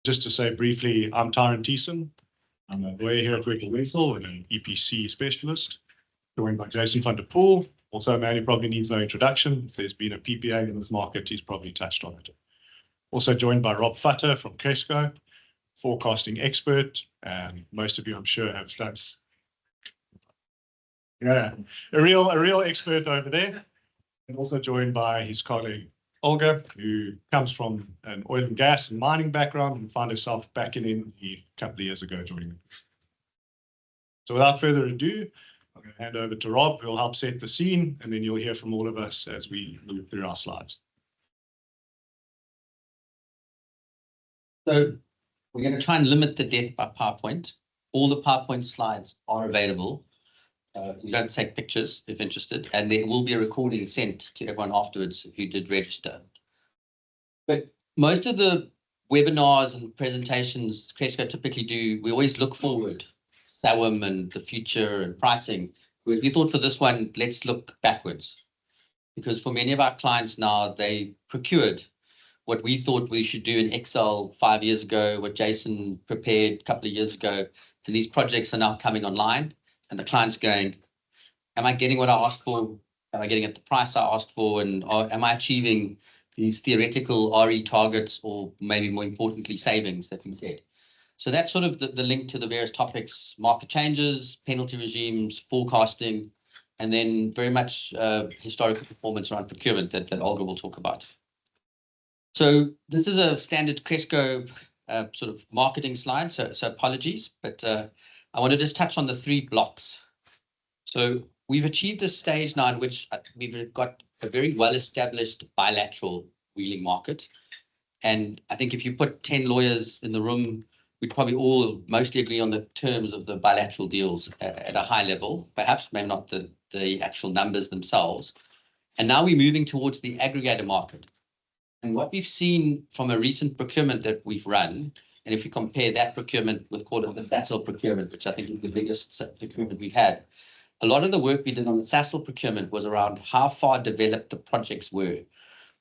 Just to say briefly, I'm Tyron Thiessen. I'm a lawyer here at Wentzel and an EPC specialist, joined by Jason van der Poel. Also, a man who probably needs no introduction. If there's been a PPA in this market, he's probably touched on it. Also joined by Rob Futter from Cresco, forecasting expert. Most of you, I'm sure, have done. Yeah, a real expert over there. And also joined by his colleague Olga, who comes from an oil and gas and mining background and found herself back in energy a couple of years ago joining the group. So without further ado, I'm going to hand over to Rob, who will help set the scene, and then you'll hear from all of us as we move through our slides. So we're going to try and limit the death by PowerPoint. All the PowerPoint slides are available. You don't take pictures if interested, and there will be a recording sent to everyone afterwards who did register. But most of the webinars and presentations Cresco typically do, we always look forward, SAWM and the future and pricing. Whereas we thought for this one, let's look backwards. Because for many of our clients now, they procured what we thought we should do in Excel 5 years ago, what Jason prepared a couple of years ago. So these projects are now coming online. And the client's going, am I getting what I asked for? Am I getting at the price I asked for? And am I achieving these theoretical RE targets, or maybe more importantly, savings that we said? So that's sort of the link to the various topics: market changes, penalty regimes, forecasting, and then very much historical performance around procurement that Olga will talk about. So this is a standard Cresco sort of marketing slide, so apologies, but I want to just touch on the 3 blocks. So we've achieved this stage now in which we've got a very well-established bilateral wheeling market. And I think if you put 10 lawyers in the room, we'd probably all mostly agree on the terms of the bilateral deals at a high level, perhaps maybe not the actual numbers themselves. And now we're moving towards the aggregator market. And what we've seen from a recent procurement that we've run, and if we compare that procurement with, call it the Wentzel procurement, which I think is the biggest procurement we've had, a lot of the work we did on the Wentzel procurement was around how far developed the projects were.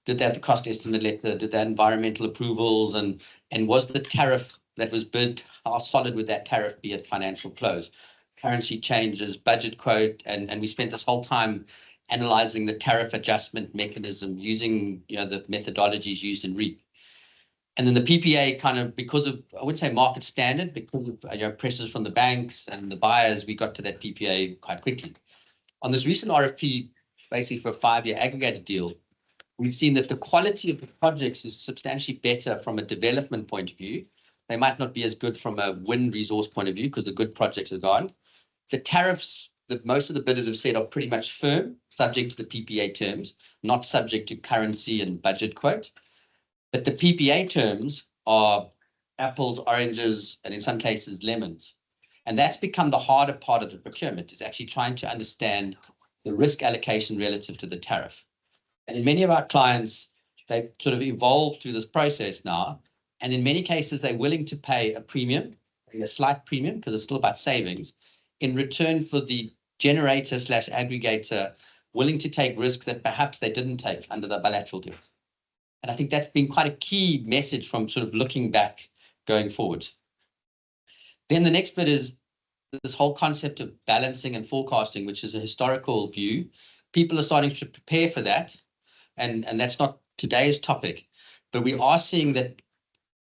Did they have the cost estimate letter? Did they have environmental approvals? And was the tariff that was bid, how solid would that tariff be at financial close? Currency changes, budget quote, and we spent this whole time analyzing the tariff adjustment mechanism using the methodologies used in REAP. And then the PPA kind of, because of, I would say market standard, because of pressures from the banks and the buyers, we got to that PPA quite quickly. On this recent RFP, basically for a 5-year aggregated deal, we've seen that the quality of the projects is substantially better from a development point of view. They might not be as good from a wind resource point of view because the good projects are gone. The tariffs that most of the bidders have said are pretty much firm, subject to the PPA terms, not subject to currency and budget quote. But the PPA terms are apples, oranges, and in some cases, lemons. And that's become the harder part of the procurement, is actually trying to understand the risk allocation relative to the tariff. And in many of our clients, they've sort of evolved through this process now. And in many cases, they're willing to pay a premium, a slight premium, because it's still about savings, in return for the generator/aggregator willing to take risks that perhaps they didn't take under the bilateral deal. And I think that's been quite a key message from sort of looking back going forward. Then the next bit is this whole concept of balancing and forecasting, which is a historical view. People are starting to prepare for that. And that's not today's topic. But we are seeing that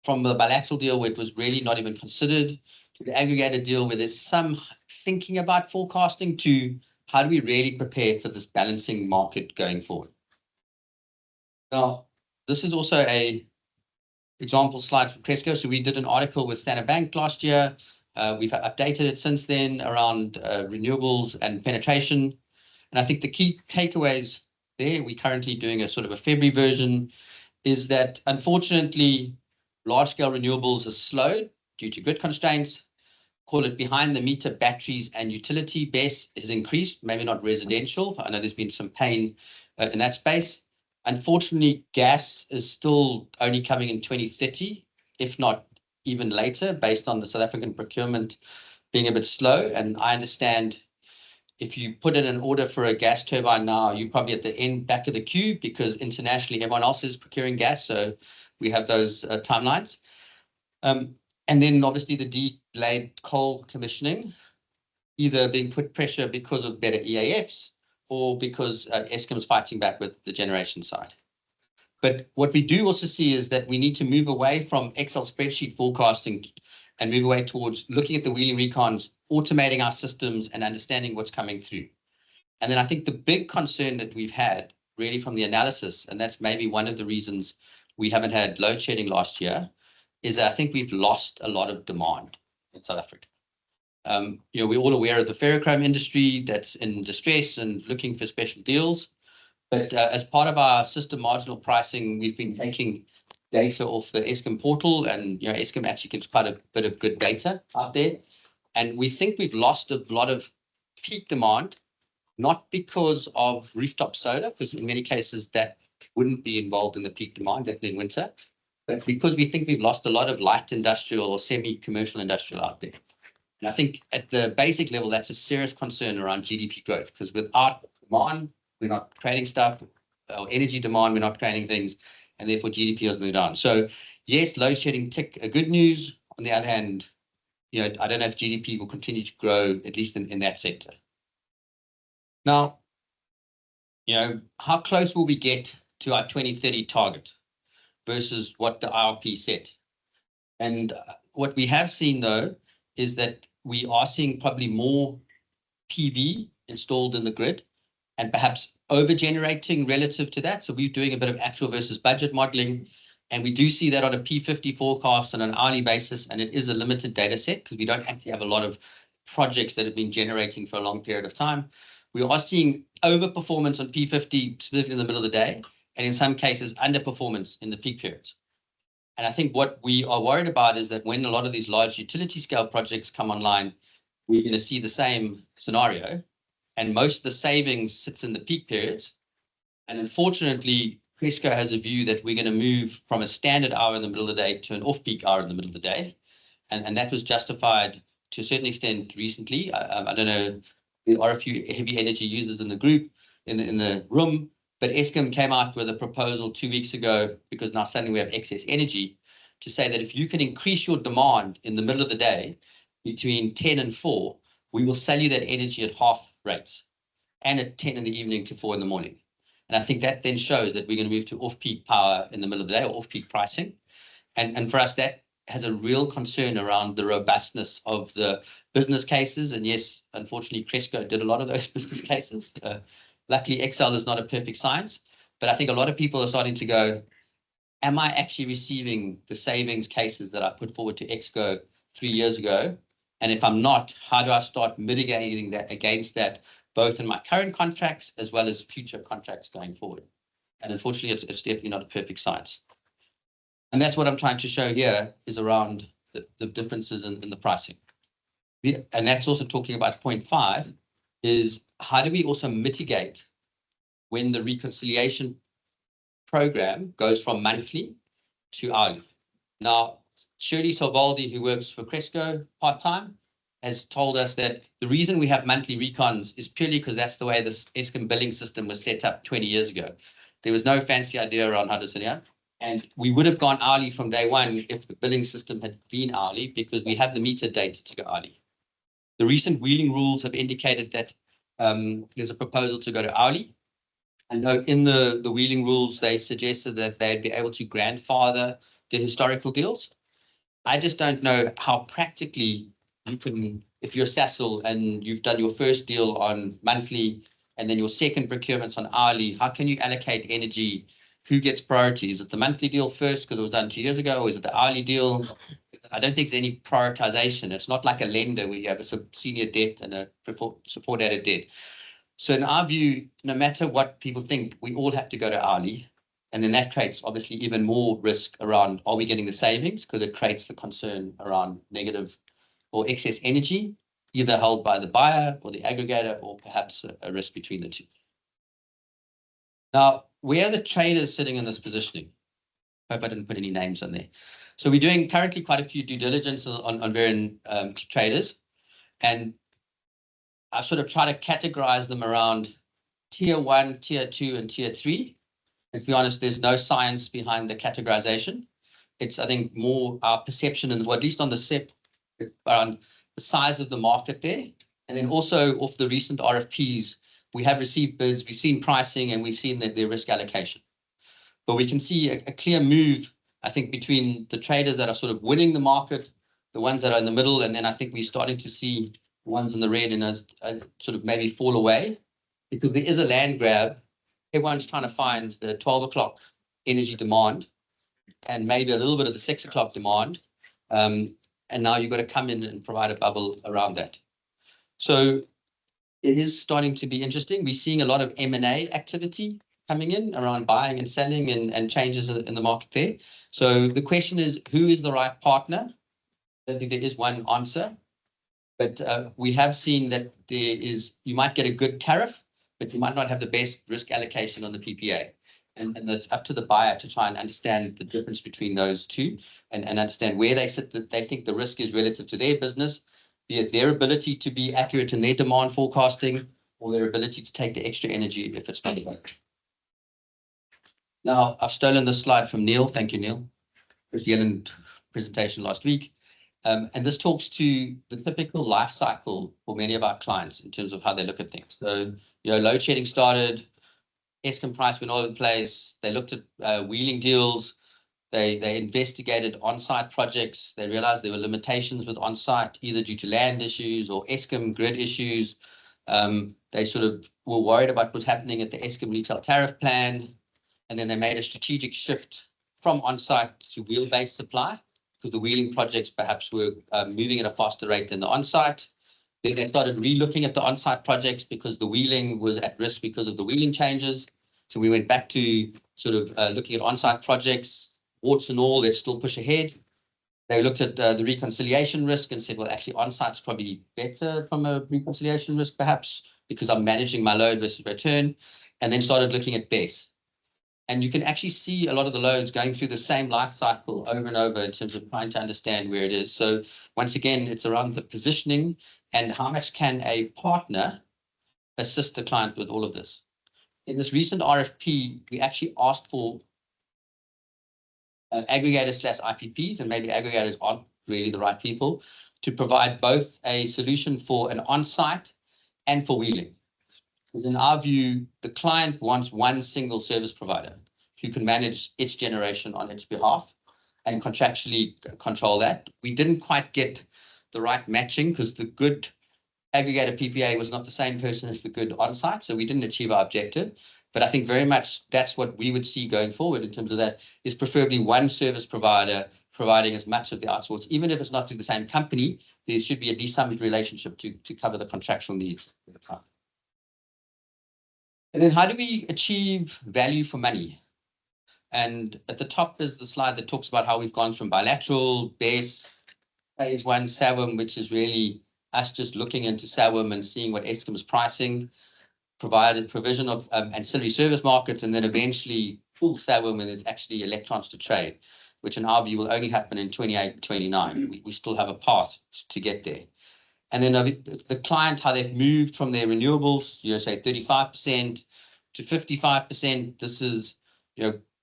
from the bilateral deal where it was really not even considered, to the aggregator deal where there's some thinking about forecasting, to how do we really prepare for this balancing market going forward. Now, this is also a example slide from Cresco. So we did an article with Standard Bank last year. We've updated it since then around renewables and penetration. And I think the key takeaways there, we're currently doing a sort of a February version, is that unfortunately, large-scale renewables has slowed due to grid constraints. Call it behind the meter batteries and utility BESS has increased, maybe not residential. I know there's been some pain in that space. Unfortunately, gas is still only coming in 2030, if not even later, based on the South African procurement being a bit slow. And I understand if you put in an order for a gas turbine now, you're probably at the back of the queue, because internationally everyone else is procuring gas. So we have those timelines. And then obviously the delayed coal commissioning, either being put pressure because of better EAFs or because Eskom's fighting back with the generation side. But what we do also see is that we need to move away from Excel spreadsheet forecasting and move away towards looking at the wheeling recons, automating our systems and understanding what's coming through. And then I think the big concern that we've had really from the analysis, and that's maybe one of the reasons we haven't had load shedding last year, is that I think we've lost a lot of demand in South Africa. We're all aware of the ferrochrome industry that's in distress and looking for special deals. But as part of our system marginal pricing, we've been taking data off the Eskom portal, and Eskom actually gives quite a bit of good data out there. And we think we've lost a lot of peak demand, not because of rooftop solar, because in many cases that wouldn't be involved in the peak demand, definitely in winter, but because we think we've lost a lot of light industrial or semi-commercial industrial out there. And I think at the basic level, that's a serious concern around GDP growth, because without demand, we're not creating stuff, or energy demand, we're not creating things, and therefore GDP is going down. So yes, load shedding good news. On the other hand, I don't know if GDP will continue to grow, at least in that sector. Now, how close will we get to our 2030 target versus what the IRP set? And what we have seen, though, is that we are seeing probably more PV installed in the grid and perhaps over-generating relative to that. So we're doing a bit of actual versus budget modeling, and we do see that on a P50 forecast on an hourly basis, and it is a limited data set because we don't actually have a lot of projects that have been generating for a long period of time. We are seeing overperformance on P50, specifically in the middle of the day, and in some cases, underperformance in the peak periods. And I think what we are worried about is that when a lot of these large utility scale projects come online, we're going to see the same scenario, and most of the savings sits in the peak periods. And unfortunately, Cresco has a view that we're going to move from a standard hour in the middle of the day to an off-peak hour in the middle of the day. And that was justified to a certain extent recently. I don't know, there are a few heavy energy users in the group, in the room, but Eskom came out with a proposal 2 weeks ago, because now suddenly we have excess energy, to say that if you can increase your demand in the middle of the day between 10 and 4, we will sell you that energy at half rates, and at 10 in the evening to 4 in the morning. And I think that then shows that we're going to move to off-peak power in the middle of the day, or off-peak pricing. And for us, that has a real concern around the robustness of the business cases. And yes, unfortunately, Cresco did a lot of those business cases. Luckily, Excel is not a perfect science, but I think a lot of people are starting to go, am I actually receiving the savings cases that I put forward to Exco 3 years ago? And if I'm not, how do I start mitigating that against that, both in my current contracts as well as future contracts going forward? And unfortunately, it's definitely not a perfect science. And that's what I'm trying to show here, is around the differences in the pricing. And that's also talking about point 5, is how do we also mitigate when the reconciliation program goes from monthly to hourly? Now, Shirley Salvaldi, who works for Cresco part-time, has told us that the reason we have monthly recons is purely because that's the way this Eskom billing system was set up 20 years ago. There was no fancy idea around how to set it up. And we would have gone hourly from day one if the billing system had been hourly, because we have the meter data to go hourly. The recent wheeling rules have indicated that there's a proposal to go to hourly. I know in the wheeling rules, they suggested that they'd be able to grandfather the historical deals. I just don't know how practically you can, if you're Sasol and you've done your first deal on monthly and then your second procurement's on hourly, how can you allocate energy? Who gets priority? Is it the monthly deal first because it was done 2 years ago, or is it the hourly deal? I don't think there's any prioritization. It's not like a lender where you have a senior debt and a subordinated debt. So in our view, no matter what people think, we all have to go to hourly. And then that creates obviously even more risk around, are we getting the savings? Because it creates the concern around negative or excess energy, either held by the buyer or the aggregator, or perhaps a risk between the two. Now, where are the traders sitting in this positioning? Hope I didn't put any names on there. So we're doing currently quite a few due diligence on varying traders. And I sort of try to categorize them around tier 1, tier 2, and tier 3. And to be honest, there's no science behind the categorization. It's, I think, more our perception and, or at least on the SEP, around the size of the market there. And then also off the recent RFPs, we have received bids, we've seen pricing, and we've seen their risk allocation. But we can see a clear move, I think, between the traders that are sort of winning the market, the ones that are in the middle, and then I think we're starting to see ones in the red and sort of maybe fall away, because there is a land grab. Everyone's trying to find the 12 o'clock energy demand and maybe a little bit of the 6 o'clock demand. And now you've got to come in and provide a bubble around that. So it is starting to be interesting. We're seeing a lot of M&A activity coming in around buying and selling and changes in the market there. So the question is, who is the right partner? I don't think there is one answer, but we have seen that you might get a good tariff, but you might not have the best risk allocation on the PPA. And it's up to the buyer to try and understand the difference between those two and understand where they sit, that they think the risk is relative to their business, be it their ability to be accurate in their demand forecasting or their ability to take the extra energy if it's not about. Now, I've stolen this slide from Neil. Thank you, Neil. Chris Yellen presentation last week. And this talks to the typical life cycle for many of our clients in terms of how they look at things. So, load shedding started, Eskom price went all over the place. They looked at wheeling deals. They investigated on-site projects. They realized there were limitations with on-site, either due to land issues or Eskom grid issues. They sort of were worried about what's happening at the Eskom retail tariff plan. And then they made a strategic shift from on-site to wheel-based supply, because the wheeling projects perhaps were moving at a faster rate than the on-site. Then they started re-looking at the on-site projects because the wheeling was at risk because of the wheeling changes. So we went back to sort of looking at on-site projects, warts and all, let's still push ahead. They looked at the reconciliation risk and said, well, actually on-site's probably better from a reconciliation risk, perhaps, because I'm managing my load versus return, and then started looking at BESS. And you can actually see a lot of the loads going through the same life cycle over and over in terms of trying to understand where it is. So once again, it's around the positioning and how much can a partner assist the client with all of this. In this recent RFP, we actually asked for aggregators/IPPs, and maybe aggregators aren't really the right people, to provide both a solution for an on-site and for wheeling. Because in our view, the client wants one single service provider who can manage its generation on its behalf and contractually control that. We didn't quite get the right matching because the good aggregator PPA was not the same person as the good on-site, so we didn't achieve our objective. But I think very much that's what we would see going forward in terms of that, is preferably one service provider providing as much of the outsource. Even if it's not through the same company, there should be at least some relationship to cover the contractual needs of the client. And then how do we achieve value for money? And at the top is the slide that talks about how we've gone from bilateral, BESS, phase one, SAWM, which is really us just looking into SAWM and seeing what Eskom's pricing, provision of ancillary service markets, and then eventually full SAWM when there's actually electrons to trade, which in our view will only happen in 28, 29. We still have a path to get there. And then the client, how they've moved from their renewables, say 35% to 55%. This is,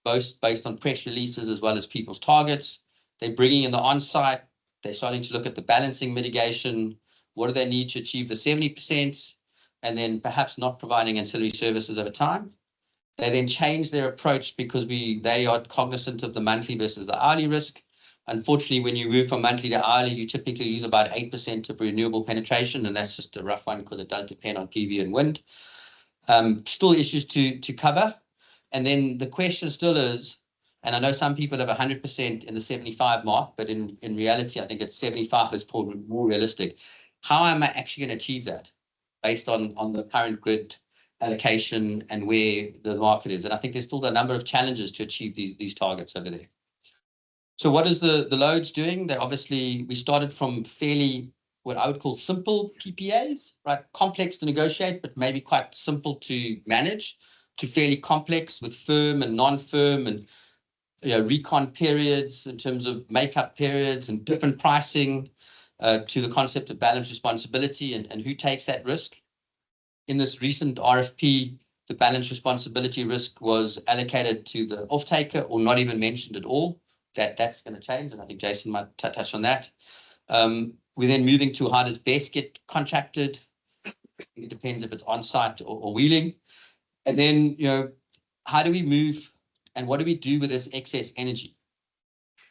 both based on press releases as well as people's targets. They're bringing in the on-site. They're starting to look at the balancing mitigation. What do they need to achieve the 70%? And then perhaps not providing ancillary services over time. They then change their approach because they are cognizant of the monthly versus the hourly risk. Unfortunately, when you move from monthly to hourly, you typically lose about 8% of renewable penetration, and that's just a rough one because it does depend on PV and wind. Still issues to cover. And then the question still is, and I know some people have 100% in the 75 mark, but in reality, I think it's 75 is probably more realistic. How am I actually going to achieve that based on the current grid allocation and where the market is? And I think there's still a number of challenges to achieve these targets over there. So what is the loads doing? We started from fairly, what I would call simple PPAs, right? Complex to negotiate, but maybe quite simple to manage, to fairly complex with firm and non-firm and recon periods in terms of makeup periods and different pricing, to the concept of balance responsibility and who takes that risk. In this recent RFP, the balance responsibility risk was allocated to the off-taker or not even mentioned at all. that's going to change, and I think Jason might touch on that. We're then moving to how does BESS get contracted. It depends if it's on-site or wheeling. And then, how do we move and what do we do with this excess energy,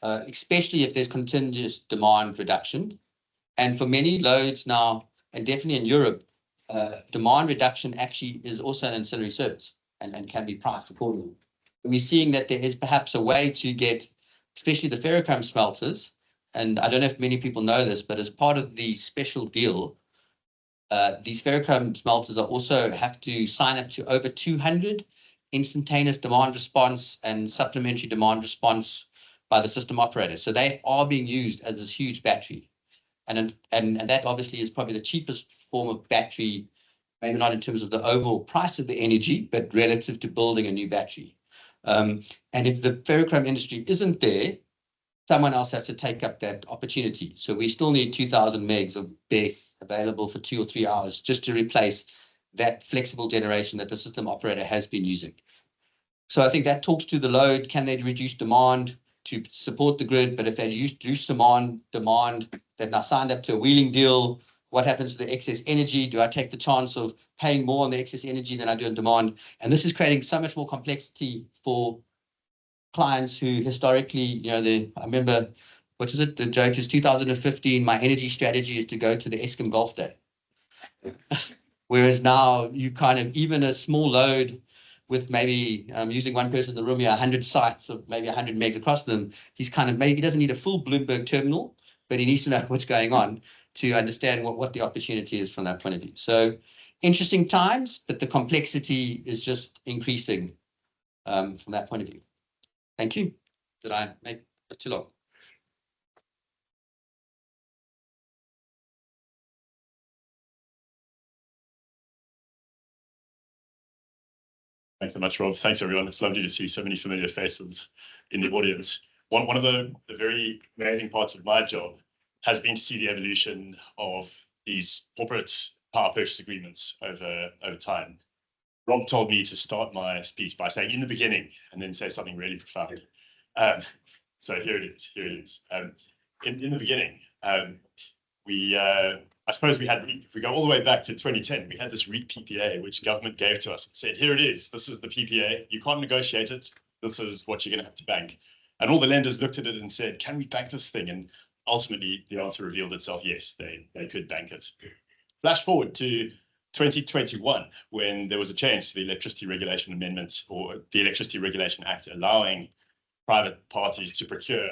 especially if there's continuous demand reduction. And for many loads now, and definitely in Europe, demand reduction actually is also an ancillary service and can be priced accordingly. And we're seeing that there is perhaps a way to get, especially the ferrochrome smelters, and I don't know if many people know this, but as part of the special deal, these ferrochrome smelters also have to sign up to over 200 instantaneous demand response and supplementary demand response by the system operator. So they are being used as this huge battery. And that obviously is probably the cheapest form of battery, maybe not in terms of the overall price of the energy, but relative to building a new battery. And if the ferrochrome industry isn't there, someone else has to take up that opportunity. So we still need 2,000 megs of BESS available for 2 or 3 hours just to replace that flexible generation that the system operator has been using. So I think that talks to the load. Can they reduce demand to support the grid? But if they reduce demand, they've now signed up to a wheeling deal. What happens to the excess energy? Do I take the chance of paying more on the excess energy than I do on demand? And this is creating so much more complexity for clients who historically, I remember, what is it? The joke is 2015, my energy strategy is to go to the Eskom Golf Day. Whereas now you kind of, even a small load with maybe using one person in the room here, 100 sites of maybe 100 megs across them, he doesn't need a full Bloomberg terminal, but he needs to know what's going on to understand what the opportunity is from that point of view. So interesting times, but the complexity is just increasing from that point of view. Thank you. Did I make it too long? Thanks so much, Rob. Thanks, everyone. It's lovely to see so many familiar faces in the audience. One of the very amazing parts of my job has been to see the evolution of these corporate power purchase agreements over time. Rob told me to start my speech by saying in the beginning and then say something really profound. So here it is. In the beginning, I suppose if we go all the way back to 2010, we had this REIT PPA, which government gave to us and said, here it is, this is the PPA, you can't negotiate it, this is what you're going to have to bank. And all the lenders looked at it and said, can we bank this thing? And ultimately, the answer revealed itself, yes, they could bank it. Flash forward to 2021, when there was a change to the Electricity Regulation Amendment, or the Electricity Regulation Act, allowing private parties to procure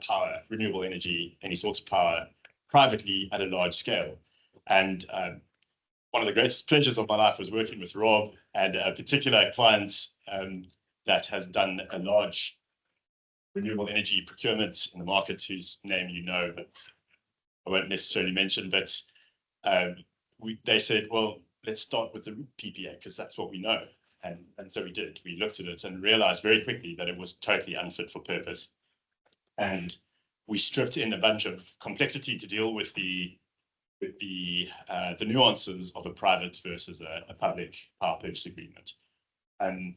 power, renewable energy, any sorts of power, privately at a large scale. And one of the greatest pleasures of my life was working with Rob and a particular client that has done a large renewable energy procurement in the market, whose name you know, but I won't necessarily mention. But they said, well, let's start with the PPA because that's what we know. And so we did. We looked at it and realized very quickly that it was totally unfit for purpose. And we stripped in a bunch of complexity to deal with the nuances of a private versus a public power purchase agreement. And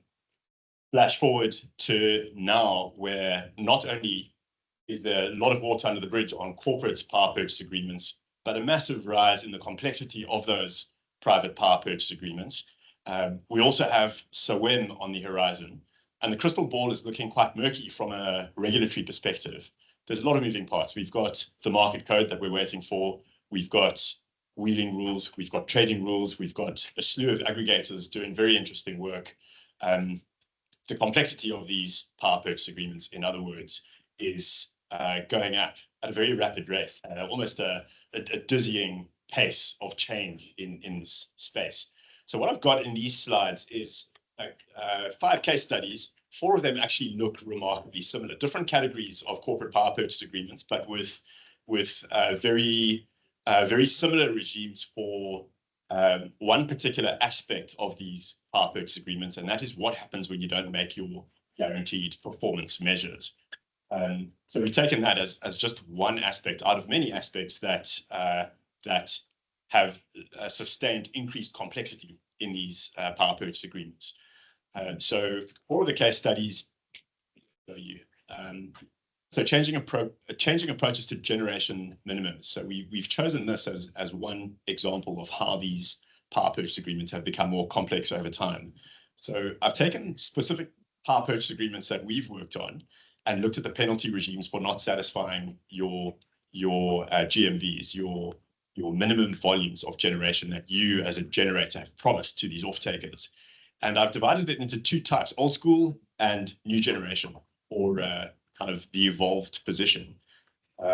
flash forward to now, where not only is there a lot of water under the bridge on corporate power purchase agreements, but a massive rise in the complexity of those private power purchase agreements. We also have SOWEM on the horizon, and the crystal ball is looking quite murky from a regulatory perspective. There's a lot of moving parts. We've got the market code that we're waiting for. We've got wheeling rules. We've got trading rules. We've got a slew of aggregators doing very interesting work. The complexity of these power purchase agreements, in other words, is going up at a very rapid rate, almost a dizzying pace of change in this space. So what I've got in these slides is 5 case studies. 4 of them actually look remarkably similar, different categories of corporate power purchase agreements, but with very similar regimes for one particular aspect of these power purchase agreements, and that is what happens when you don't make your guaranteed performance measures. So we've taken that as just one aspect out of many aspects that have sustained increased complexity in these power purchase agreements. So for the case studies, So changing approaches to generation minimums. So we've chosen this as one example of how these power purchase agreements have become more complex over time. So I've taken specific power purchase agreements that we've worked on and looked at the penalty regimes for not satisfying your GMVs, your minimum volumes of generation that you as a generator have promised to these off-takers. And I've divided it into two types, old school and new generation, or kind of the evolved position.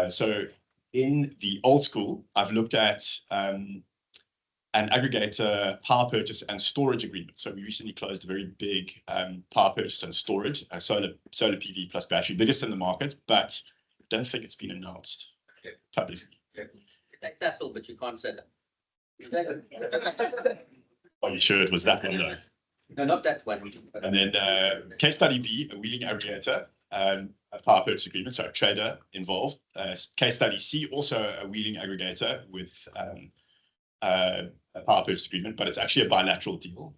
So in the old school, I've looked at an aggregator power purchase and storage agreement. So we recently closed a very big power purchase and storage, solar PV plus battery, biggest in the market, but I don't think it's been announced publicly. Like Tassel, but you can't say that. Are you sure it was that one though? No, not that one. And then case study B, a wheeling aggregator, a power purchase agreement, so a trader involved. Case study C, also a wheeling aggregator with a power purchase agreement, but it's actually a bilateral deal.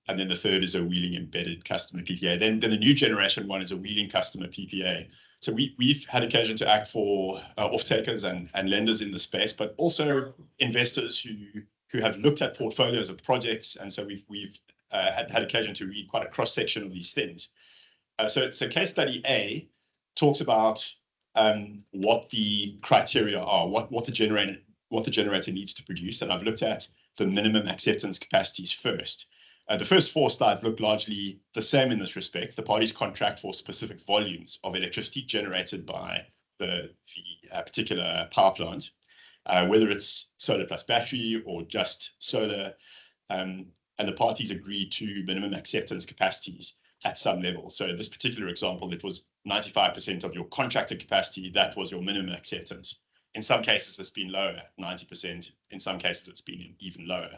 And then the third is a wheeling embedded customer PPA. Then the new generation one is a wheeling customer PPA. So we've had occasion to act for off-takers and lenders in the space, but also investors who have looked at portfolios of projects. And so we've had occasion to read quite a cross-section of these things. So case study A talks about what the criteria are, what the generator needs to produce. And I've looked at the minimum acceptance capacities first. The first four slides look largely the same in this respect. The parties contract for specific volumes of electricity generated by the particular power plant, whether it's solar plus battery or just solar, and the parties agree to minimum acceptance capacities at some level. So in this particular example, it was 95% of your contracted capacity, that was your minimum acceptance. In some cases, it's been lower, 90%. In some cases, it's been even lower.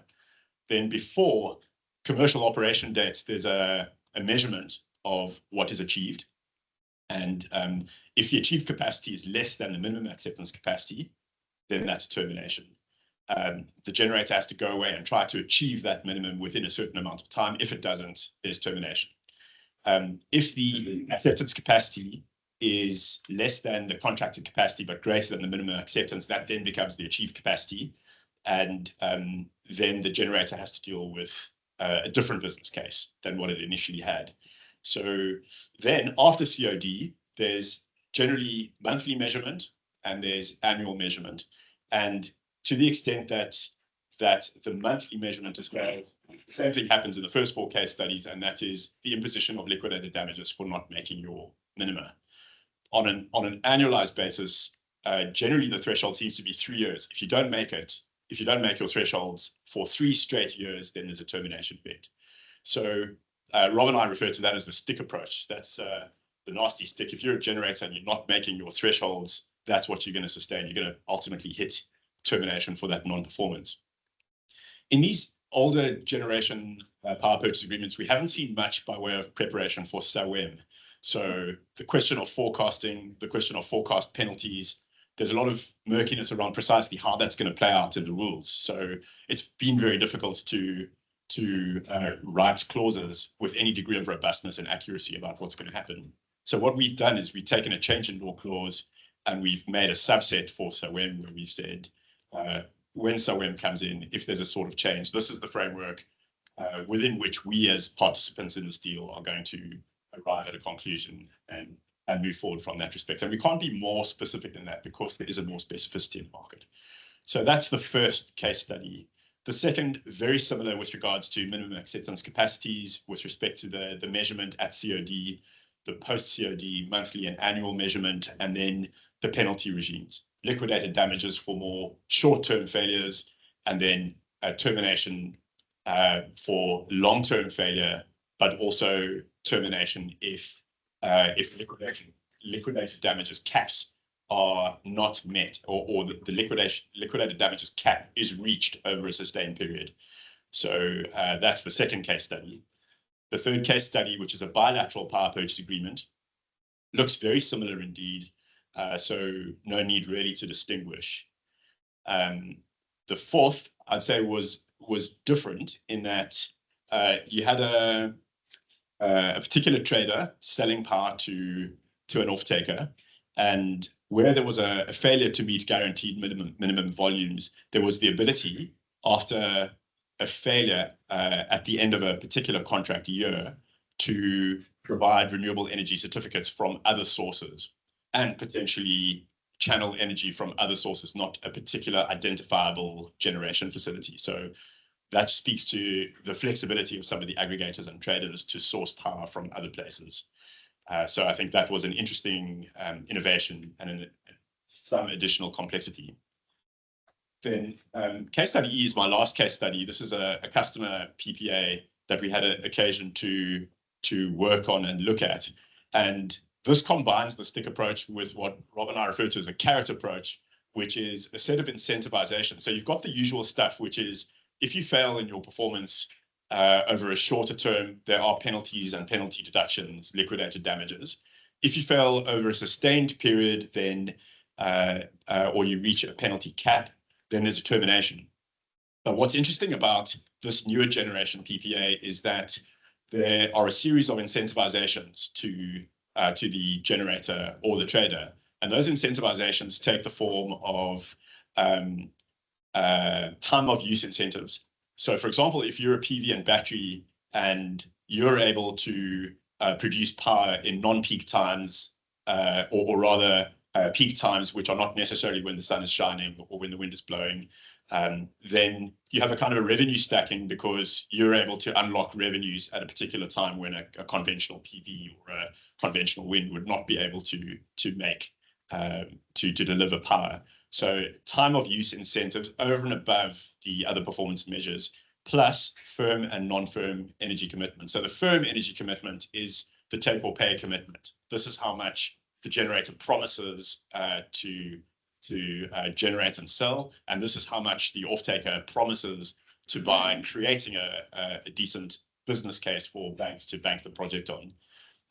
Then before commercial operation dates, there's a measurement of what is achieved. And if the achieved capacity is less than the minimum acceptance capacity, then that's termination. The generator has to go away and try to achieve that minimum within a certain amount of time. If it doesn't, there's termination. If the acceptance capacity is less than the contracted capacity, but greater than the minimum acceptance, that then becomes the achieved capacity. And then the generator has to deal with a different business case than what it initially had. So then after COD, there's generally monthly measurement and there's annual measurement. And to the extent that the monthly measurement is failed, the same thing happens in the first four case studies, and that is the imposition of liquidated damages for not making your minima. On an annualized basis, generally the threshold seems to be 3 years. If you don't make your thresholds for 3 straight years, then there's a termination event. So Rob and I refer to that as the stick approach. That's the nasty stick. If you're a generator and you're not making your thresholds, that's what you're going to sustain. You're going to ultimately hit termination for that non-performance. In these older generation power purchase agreements, we haven't seen much by way of preparation for SAWEM. So the question of forecasting, the question of forecast penalties, there's a lot of murkiness around precisely how that's going to play out in the rules. So it's been very difficult to write clauses with any degree of robustness and accuracy about what's going to happen. So what we've done is we've taken a change in law clause and we've made a subset for SAWEM where we said when SAWEM comes in, if there's a sort of change, this is the framework within which we as participants in this deal are going to arrive at a conclusion and move forward from that respect. And we can't be more specific than that because there is a more specificity in the market. So that's the first case study. The second, very similar with regards to minimum acceptance capacities with respect to the measurement at COD, the post-COD monthly and annual measurement, and then the penalty regimes, liquidated damages for more short-term failures, and then termination for long-term failure, but also termination if liquidated damages caps are not met, or the liquidated damages cap is reached over a sustained period. So that's the second case study. The third case study, which is a bilateral power purchase agreement, looks very similar indeed. So no need really to distinguish. The fourth, I'd say, was different in that you had a particular trader selling power to an off-taker, And where there was a failure to meet guaranteed minimum volumes, there was the ability, after a failure at the end of a particular contract year, to provide renewable energy certificates from other sources and potentially channel energy from other sources, not a particular identifiable generation facility. So that speaks to the flexibility of some of the aggregators and traders to source power from other places. So I think that was an interesting innovation and some additional complexity. Then case study E is my last case study. This is a customer PPA that we had an occasion to work on and look at. And this combines the stick approach with what Rob and I refer to as a carrot approach, which is a set of incentivization. So you've got the usual stuff, which is if you fail in your performance over a shorter term, there are penalties and penalty deductions, liquidated damages. If you fail over a sustained period, then or you reach a penalty cap, then there's a termination. But what's interesting about this newer generation PPA is that there are a series of incentivizations to the generator or the trader. And those incentivizations take the form of time of use incentives. So for example, if you're a PV and battery and you're able to produce power in non-peak times, or rather peak times, which are not necessarily when the sun is shining or when the wind is blowing, then you have a kind of a revenue stacking because you're able to unlock revenues at a particular time when a conventional PV or a conventional wind would not be able to make to deliver power. So time of use incentives over and above the other performance measures, plus firm and non-firm energy commitment. So the firm energy commitment is the take or pay commitment. This is how much the generator promises to generate and sell, and this is how much the off-taker promises to buy, creating a decent business case for banks to bank the project on.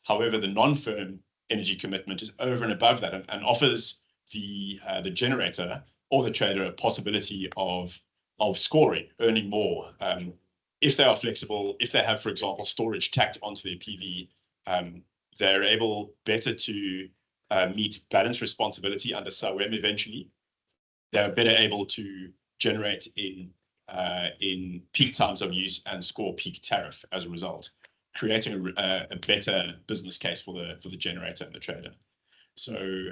However, the non-firm energy commitment is over and above that and offers the generator or the trader a possibility of scoring, earning more. If they are flexible, if they have, for example, storage tacked onto their PV, they're able better to meet balance responsibility under SAWEM eventually. They're better able to generate in peak times of use and score peak tariff as a result, creating a better business case for the generator and the trader. So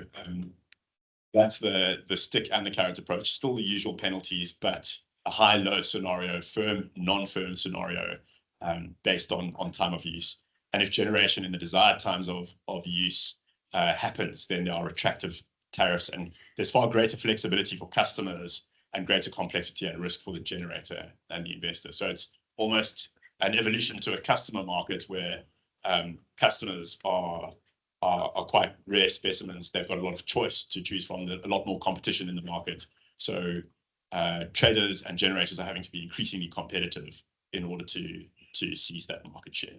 that's the stick and the carrot approach. Still the usual penalties, but a high-low scenario, firm, non-firm scenario based on time of use. And if generation in the desired times of use happens, then there are attractive tariffs, and there's far greater flexibility for customers and greater complexity and risk for the generator and the investor. So it's almost an evolution to a customer market where customers are quite rare specimens. They've got a lot of choice to choose from, a lot more competition in the market. So traders and generators are having to be increasingly competitive in order to seize that market share.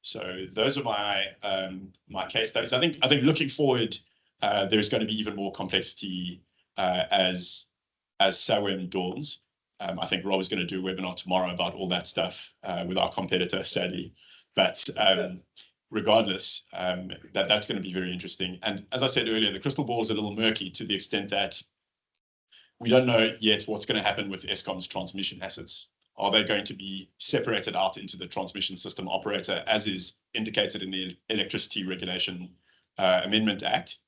So those are my case studies. I think looking forward, there's going to be even more complexity as SAWEM dawns. I think Rob is going to do a webinar tomorrow about all that stuff with our competitor, sadly. But regardless, that's going to be very interesting. And as I said earlier, the crystal ball is a little murky to the extent that we don't know yet what's going to happen with Eskom's transmission assets. Are they going to be separated out into the transmission system operator, as is indicated in the Electricity Regulation Amendment Act?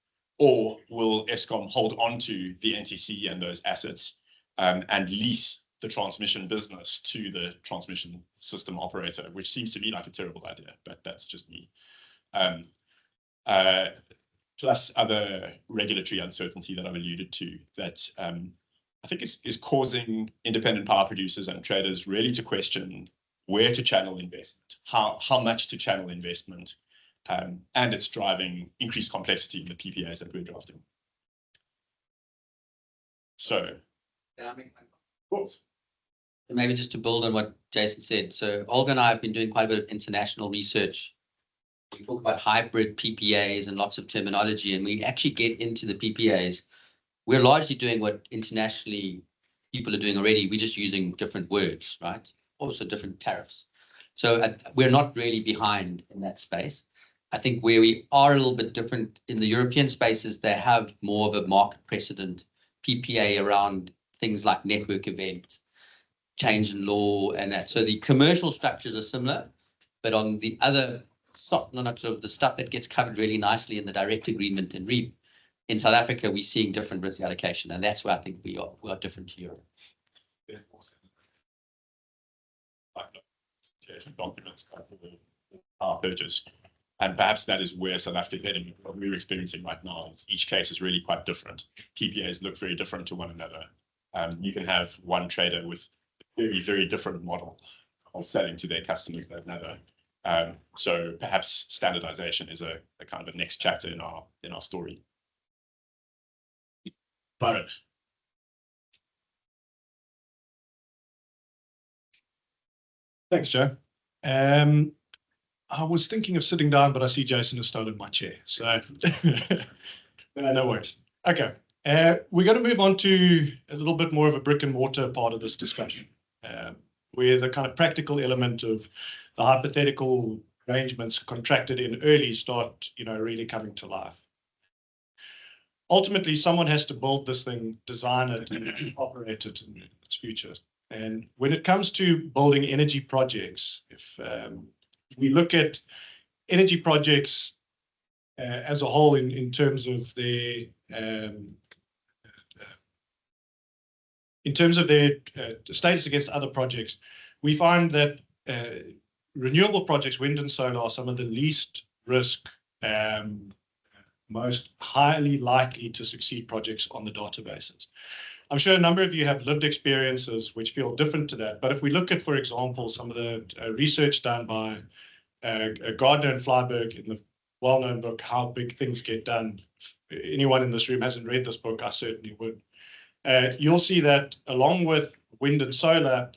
Or will Eskom hold on to the NTC and those assets and lease the transmission business to the transmission system operator, which seems to me like a terrible idea, but that's just me. Plus other regulatory uncertainty that I've alluded to that I think is causing independent power producers and traders really to question where to channel investment, how much to channel investment, and it's driving increased complexity in the PPAs that we're drafting. So, Yeah, I mean, of course. maybe just to build on what Jason said. So Olga and I have been doing quite a bit of international research. We talk about hybrid PPAs and lots of terminology, and we actually get into the PPAs. We're largely doing what internationally people are doing already. We're just using different words, right? Also different tariffs. So we're not really behind in that space. I think where we are a little bit different in the European spaces, they have more of a market precedent PPA around things like network event, change in law and that. So the commercial structures are similar, but on the other not sort of the stuff that gets covered really nicely in the direct agreement and REAP, in South Africa, we're seeing different risk allocation, and that's where I think we are different to Europe. Documents for power purchase. And perhaps that is where South Africa heading. What we're experiencing right now is each case is really quite different. PPAs look very different to one another. You can have one trader with a very, very different model of selling to their customers than another. So perhaps standardization is a kind of a next chapter in our story. Byron. Thanks, Joe. I was thinking of sitting down, but I see Jason has stolen my chair, so no worries. Okay, we're going to move on to a little bit more of a brick and mortar part of this discussion, where the kind of practical element of the hypothetical arrangements contracted in early start, really coming to life. Ultimately, someone has to build this thing, design it, and operate it in its future. And when it comes to building energy projects, if we look at energy projects as a whole in terms of their status against other projects, we find that renewable projects, wind and solar, are some of the least risk, most highly likely to succeed projects on the databases. I'm sure a number of you have lived experiences which feel different to that. But if we look at, for example, some of the research done by Gardner and Flyberg in the well-known book, How Big Things Get Done. If anyone in this room hasn't read this book, I certainly would. You'll see that along with wind and solar,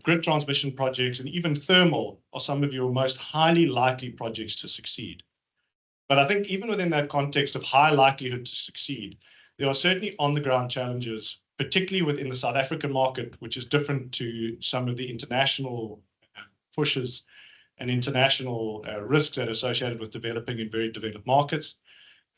grid transmission projects and even thermal are some of your most highly likely projects to succeed. But I think even within that context of high likelihood to succeed, there are certainly on-the-ground challenges, particularly within the South African market, which is different to some of the international pushes and international risks that are associated with developing in very developed markets,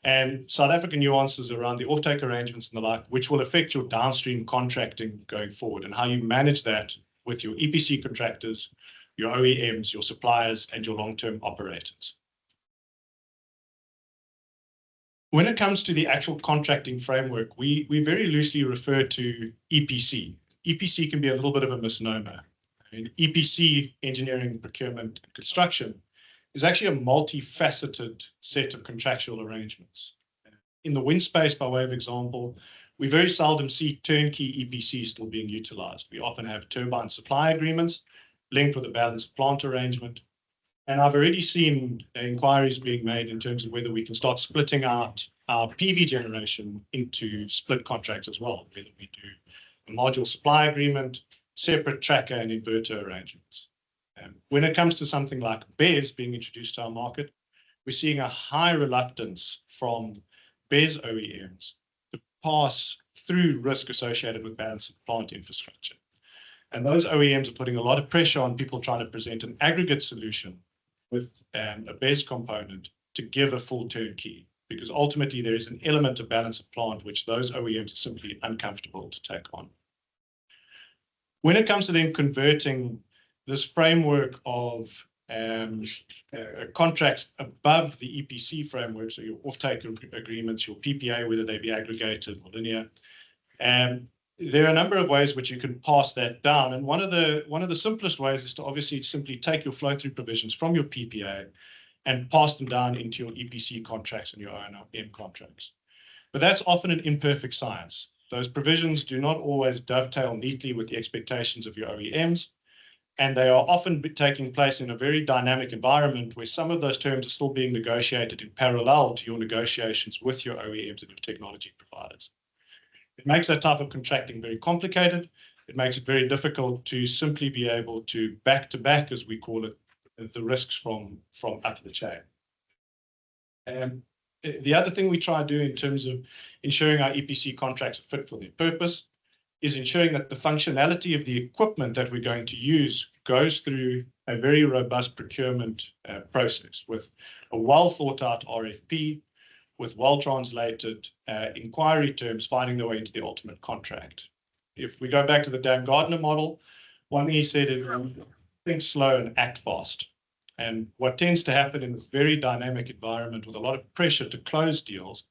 and South African nuances around the offtake arrangements and the like, which will affect your downstream contracting going forward and how you manage that with your EPC contractors, your O&Ms, your suppliers, and your long-term operators. When it comes to the actual contracting framework, we very loosely refer to EPC. EPC can be a little bit of a misnomer. EPC, engineering, procurement, and construction, is actually a multifaceted set of contractual arrangements. In the wind space, by way of example, we very seldom see turnkey EPCs still being utilized. We often have turbine supply agreements linked with a balance of plant arrangement. And I've already seen inquiries being made in terms of whether we can start splitting out our PV generation into split contracts as well, whether we do a module supply agreement, separate tracker and inverter arrangements. When it comes to something like BESS being introduced to our market, we're seeing a high reluctance from BESS O&Ms to pass through risk associated with balance of plant infrastructure. And those O&Ms are putting a lot of pressure on people trying to present an aggregate solution with a BESS component to give a full turnkey, because ultimately there is an element of balance of plant which those O&Ms are simply uncomfortable to take on. When it comes to then converting this framework of contracts above the EPC framework, so your offtake agreements, your PPA, whether they be aggregated or linear, there are a number of ways which you can pass that down. And one of the simplest ways is to obviously simply take your flow-through provisions from your PPA and pass them down into your EPC contracts and your O&M contracts. But that's often an imperfect science. Those provisions do not always dovetail neatly with the expectations of your O&Ms, and they are often taking place in a very dynamic environment where some of those terms are still being negotiated in parallel to your negotiations with your O&Ms and your technology providers. It makes that type of contracting very complicated. It makes it very difficult to simply be able to back, as we call it, the risks from up the chain. And the other thing we try to do in terms of ensuring our EPC contracts are fit for their purpose is ensuring that the functionality of the equipment that we're going to use goes through a very robust procurement process with a well thought out RFP, with well translated inquiry terms finding their way into the ultimate contract. If we go back to the Dan Gardner model, one he said is think slow and act fast. And what tends to happen in a very dynamic environment with a lot of pressure to close deals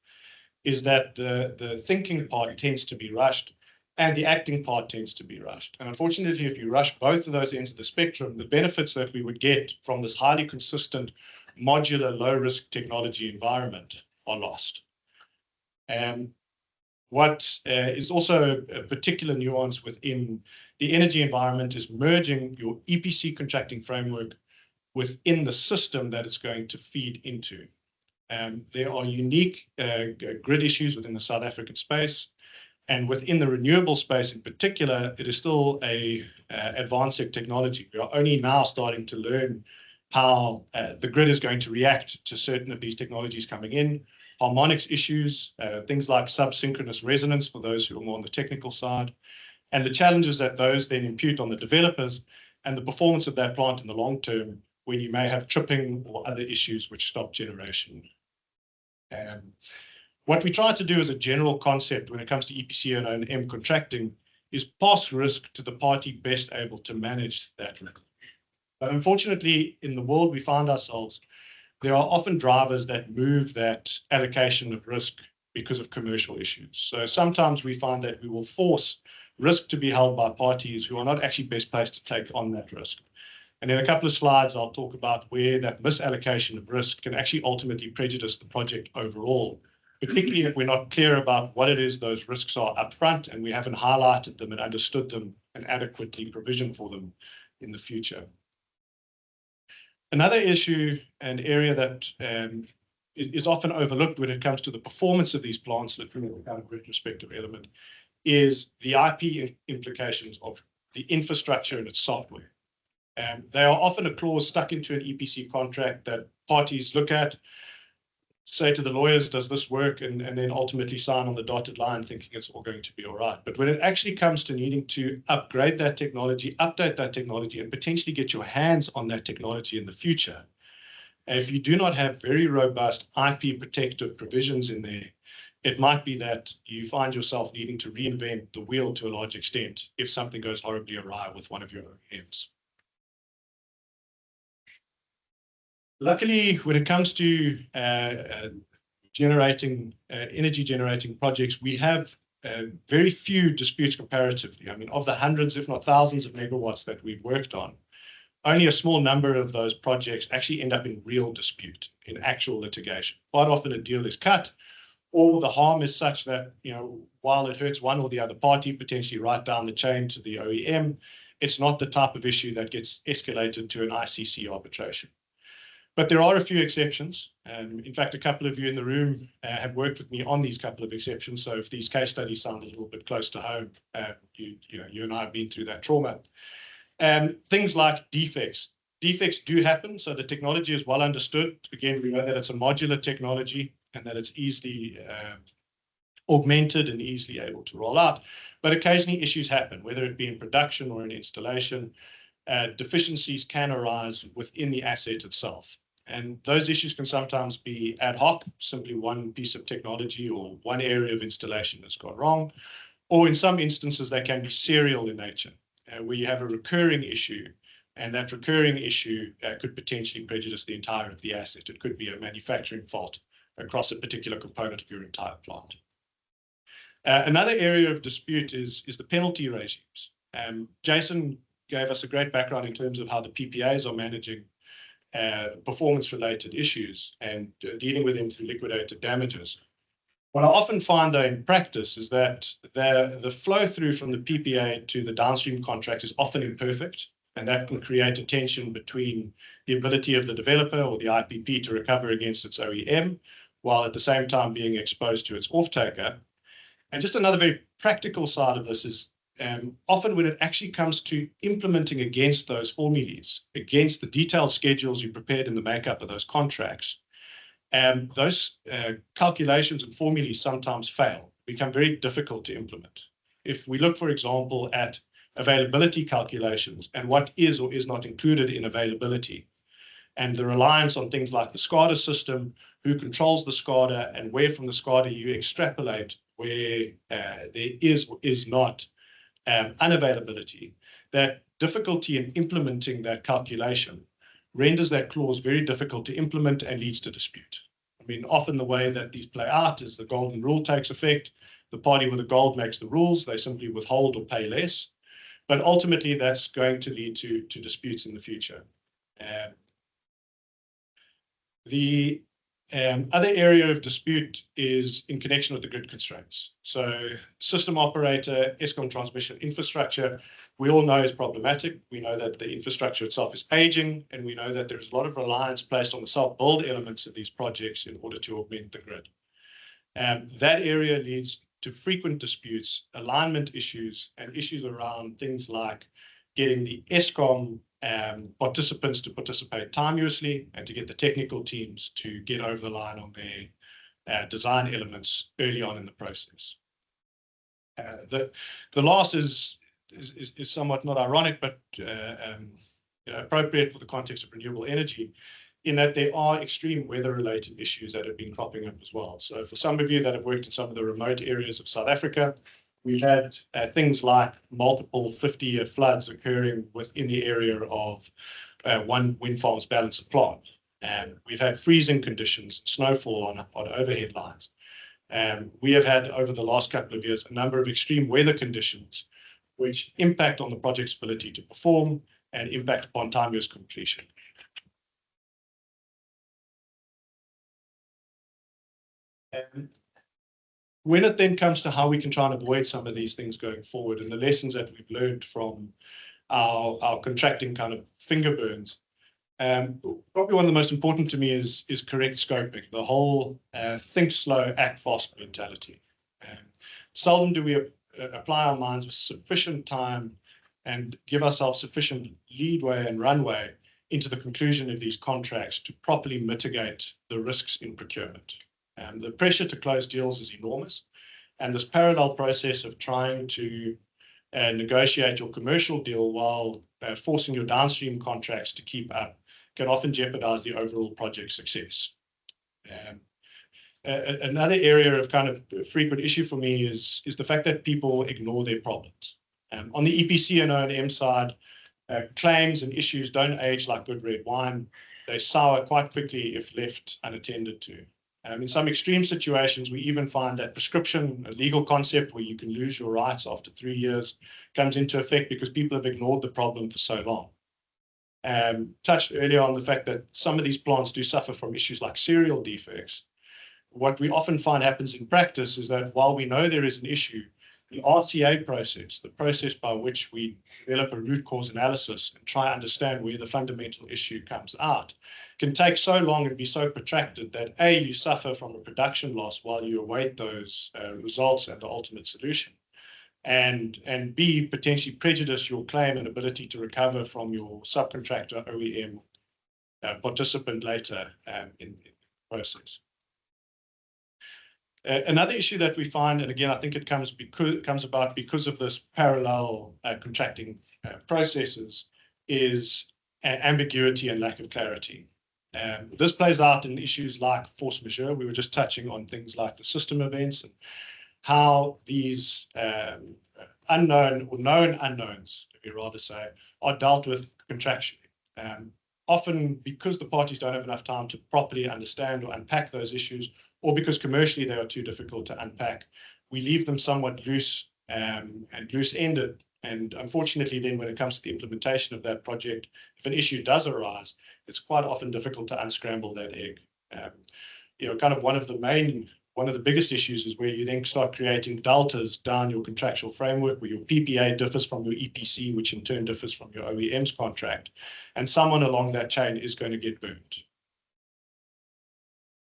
is that the thinking part tends to be rushed and the acting part tends to be rushed. And unfortunately, if you rush both of those ends of the spectrum, the benefits that we would get from this highly consistent, modular, low-risk technology environment are lost. And what is also a particular nuance within the energy environment is merging your EPC contracting framework within the system that it's going to feed into. There are unique grid issues within the South African space. And within the renewable space in particular, it is still a advanced technology. We are only now starting to learn how the grid is going to react to certain of these technologies coming in. Harmonics issues, things like subsynchronous resonance for those who are more on the technical side, and the challenges that those then impute on the developers and the performance of that plant in the long term when you may have tripping or other issues which stop generation. What we try to do as a general concept when it comes to EPC and O&M contracting is pass risk to the party best able to manage that risk. But unfortunately, in the world we find ourselves, there are often drivers that move that allocation of risk because of commercial issues. So sometimes we find that we will force risk to be held by parties who are not actually best placed to take on that risk. And in a couple of slides, I'll talk about where that misallocation of risk can actually ultimately prejudice the project overall, particularly if we're not clear about what it is those risks are upfront and we haven't highlighted them and understood them and adequately provisioned for them in the future. Another issue and area that is often overlooked when it comes to the performance of these plants, looking at the kind of retrospective element, is the IP implications of the infrastructure and its software. They are often a clause stuck into an EPC contract that parties look at, say to the lawyers, does this work? And then ultimately sign on the dotted line thinking it's all going to be all right. But when it actually comes to needing to upgrade that technology, update that technology, and potentially get your hands on that technology in the future, if you do not have very robust IP protective provisions in there, it might be that you find yourself needing to reinvent the wheel to a large extent if something goes horribly awry with one of your O&Ms. Luckily, when it comes to energy generating projects, we have very few disputes comparatively. I mean, of the hundreds, if not thousands of megawatts that we've worked on, only a small number of those projects actually end up in real dispute, in actual litigation. Quite often a deal is cut, or the harm is such that, while it hurts one or the other party, potentially right down the chain to the OEM, it's not the type of issue that gets escalated to an ICC arbitration. But there are a few exceptions. In fact, a couple of you in the room have worked with me on these couple of exceptions. So if these case studies sound a little bit close to home, you and I have been through that trauma. Things like defects. Defects do happen. So the technology is well understood. Again, we know that it's a modular technology and that it's easily augmented and easily able to roll out. But occasionally issues happen, whether it be in production or in installation. Deficiencies can arise within the asset itself. And those issues can sometimes be ad hoc, simply one piece of technology or one area of installation that's gone wrong. Or in some instances, they can be serial in nature, where you have a recurring issue, and that recurring issue could potentially prejudice the entirety of the asset. It could be a manufacturing fault across a particular component of your entire plant. Another area of dispute is the penalty regimes. Jason gave us a great background in terms of how the PPAs are managing performance-related issues and dealing with them through liquidated damages. What I often find, though, in practice is that the flow through from the PPA to the downstream contracts is often imperfect, and that can create a tension between the ability of the developer or the IPP to recover against its OEM, while at the same time being exposed to its off-taker. And just another very practical side of this is often when it actually comes to implementing against those formulas, against the detailed schedules you prepared in the makeup of those contracts, those calculations and formulas sometimes fail, become very difficult to implement. If we look, for example, at availability calculations and what is or is not included in availability. And the reliance on things like the SCADA system, who controls the SCADA, and where from the SCADA you extrapolate where there is or is not unavailability. That difficulty in implementing that calculation renders that clause very difficult to implement and leads to dispute. I mean, often the way that these play out is the golden rule takes effect. The party with the gold makes the rules. They simply withhold or pay less. But ultimately, that's going to lead to disputes in the future. The other area of dispute is in connection with the grid constraints. So system operator, Eskom transmission infrastructure, we all know is problematic. We know that the infrastructure itself is aging, and we know that there's a lot of reliance placed on the self-build elements of these projects in order to augment the grid. That area leads to frequent disputes, alignment issues, and issues around things like getting the Eskom participants to participate timeously and to get the technical teams to get over the line on their design elements early on in the process. The last is somewhat not ironic, but appropriate for the context of renewable energy, in that there are extreme weather-related issues that have been cropping up as well. So for some of you that have worked in some of the remote areas of South Africa, we've had things like multiple 50-year floods occurring within the area of one wind farm's balance of plant. We've had freezing conditions, snowfall on overhead lines. We have had, over the last couple of years, a number of extreme weather conditions which impact on the project's ability to perform and impact upon time-use completion. When it then comes to how we can try and avoid some of these things going forward and the lessons that we've learned from our contracting kind of finger burns, probably one of the most important to me is correct scoping, the whole think slow, act fast mentality. Seldom do we apply our minds with sufficient time and give ourselves sufficient leadway and runway into the conclusion of these contracts to properly mitigate the risks in procurement. The pressure to close deals is enormous, and this parallel process of trying to negotiate your commercial deal while forcing your downstream contracts to keep up can often jeopardize the overall project success. Another area of kind of frequent issue for me is the fact that people ignore their problems. On the EPC and O&M side, claims and issues don't age like good red wine. They sour quite quickly if left unattended to. In some extreme situations, we even find that prescription, a legal concept where you can lose your rights after 3 years, comes into effect because people have ignored the problem for so long. Touched earlier on the fact that some of these plants do suffer from issues like serial defects. What we often find happens in practice is that while we know there is an issue, the RCA process, the process by which we develop a root cause analysis and try to understand where the fundamental issue comes out, can take so long and be so protracted that A, you suffer from a production loss while you await those results and the ultimate solution, and B, potentially prejudice your claim and ability to recover from your subcontractor, OEM, participant later in the process. Another issue that we find, and again, I think it comes about because of this parallel contracting processes, is ambiguity and lack of clarity. This plays out in issues like force majeure. We were just touching on things like the system events and how these unknown or known unknowns, if you rather say, are dealt with contractually. Often because the parties don't have enough time to properly understand or unpack those issues, or because commercially they are too difficult to unpack, we leave them somewhat loose and loose-ended. And unfortunately, then when it comes to the implementation of that project, if an issue does arise, it's quite often difficult to unscramble that egg. Kind of one of the biggest issues is where you then start creating deltas down your contractual framework, where your PPA differs from your EPC, which in turn differs from your OEM's contract, and someone along that chain is going to get burnt.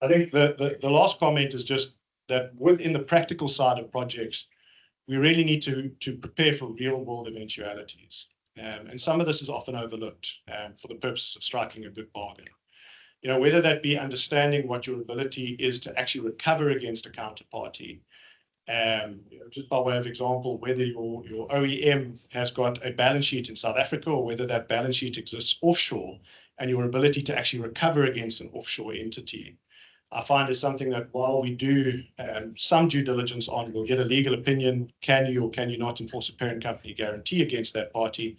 I think the last comment is just that within the practical side of projects, we really need to prepare for real world eventualities. And some of this is often overlooked for the purpose of striking a good bargain. Whether that be understanding what your ability is to actually recover against a counterparty, Just by way of example, whether your OEM has got a balance sheet in South Africa or whether that balance sheet exists offshore, and your ability to actually recover against an offshore entity, I find is something that while we do some due diligence on, we'll get a legal opinion, can you or can you not enforce a parent company guarantee against that party?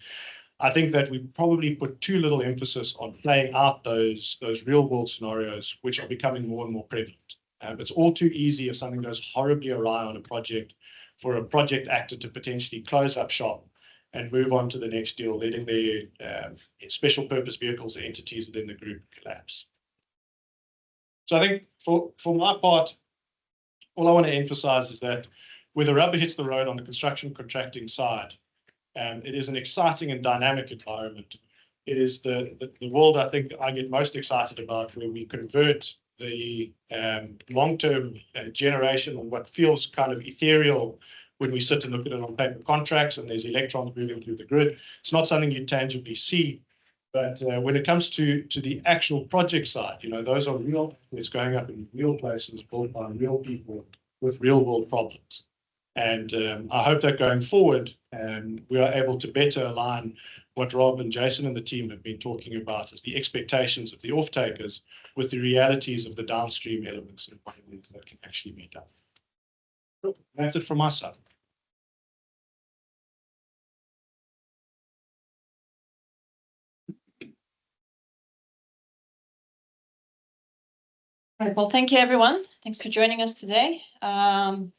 I think that we probably put too little emphasis on playing out those real world scenarios, which are becoming more and more prevalent. It's all too easy if something goes horribly awry on a project for a project actor to potentially close up shop and move on to the next deal, letting their special purpose vehicles or entities within the group collapse. So I think for my part, all I want to emphasize is that where the rubber hits the road on the construction contracting side, it is an exciting and dynamic environment. It is the world I think I get most excited about, where we convert the long-term generation on what feels kind of ethereal when we sit and look at it on paper contracts and there's electrons moving through the grid. It's not something you tangibly see, but when it comes to the actual project side, those are real, it's going up in real places, built by real people with real world problems. And I hope that going forward, we are able to better align what Rob and Jason and the team have been talking about as the expectations of the off-takers with the realities of the downstream elements and what it is that can actually be done. That's it from my side. Right, well, thank you, everyone. Thanks for joining us today. I'm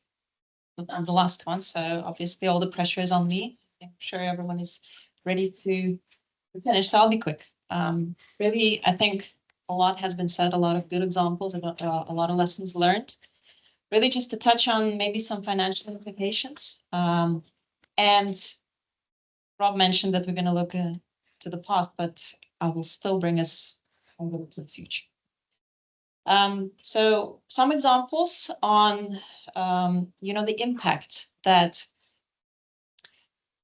the last one, so obviously all the pressure is on me. I'm sure everyone is ready to finish, so I'll be quick. Really, I think a lot has been said, a lot of good examples, a lot of lessons learned. Really just to touch on maybe some financial implications. And Rob mentioned that we're going to look to the past, but I will still bring us a little to the future. So some examples on, the impact that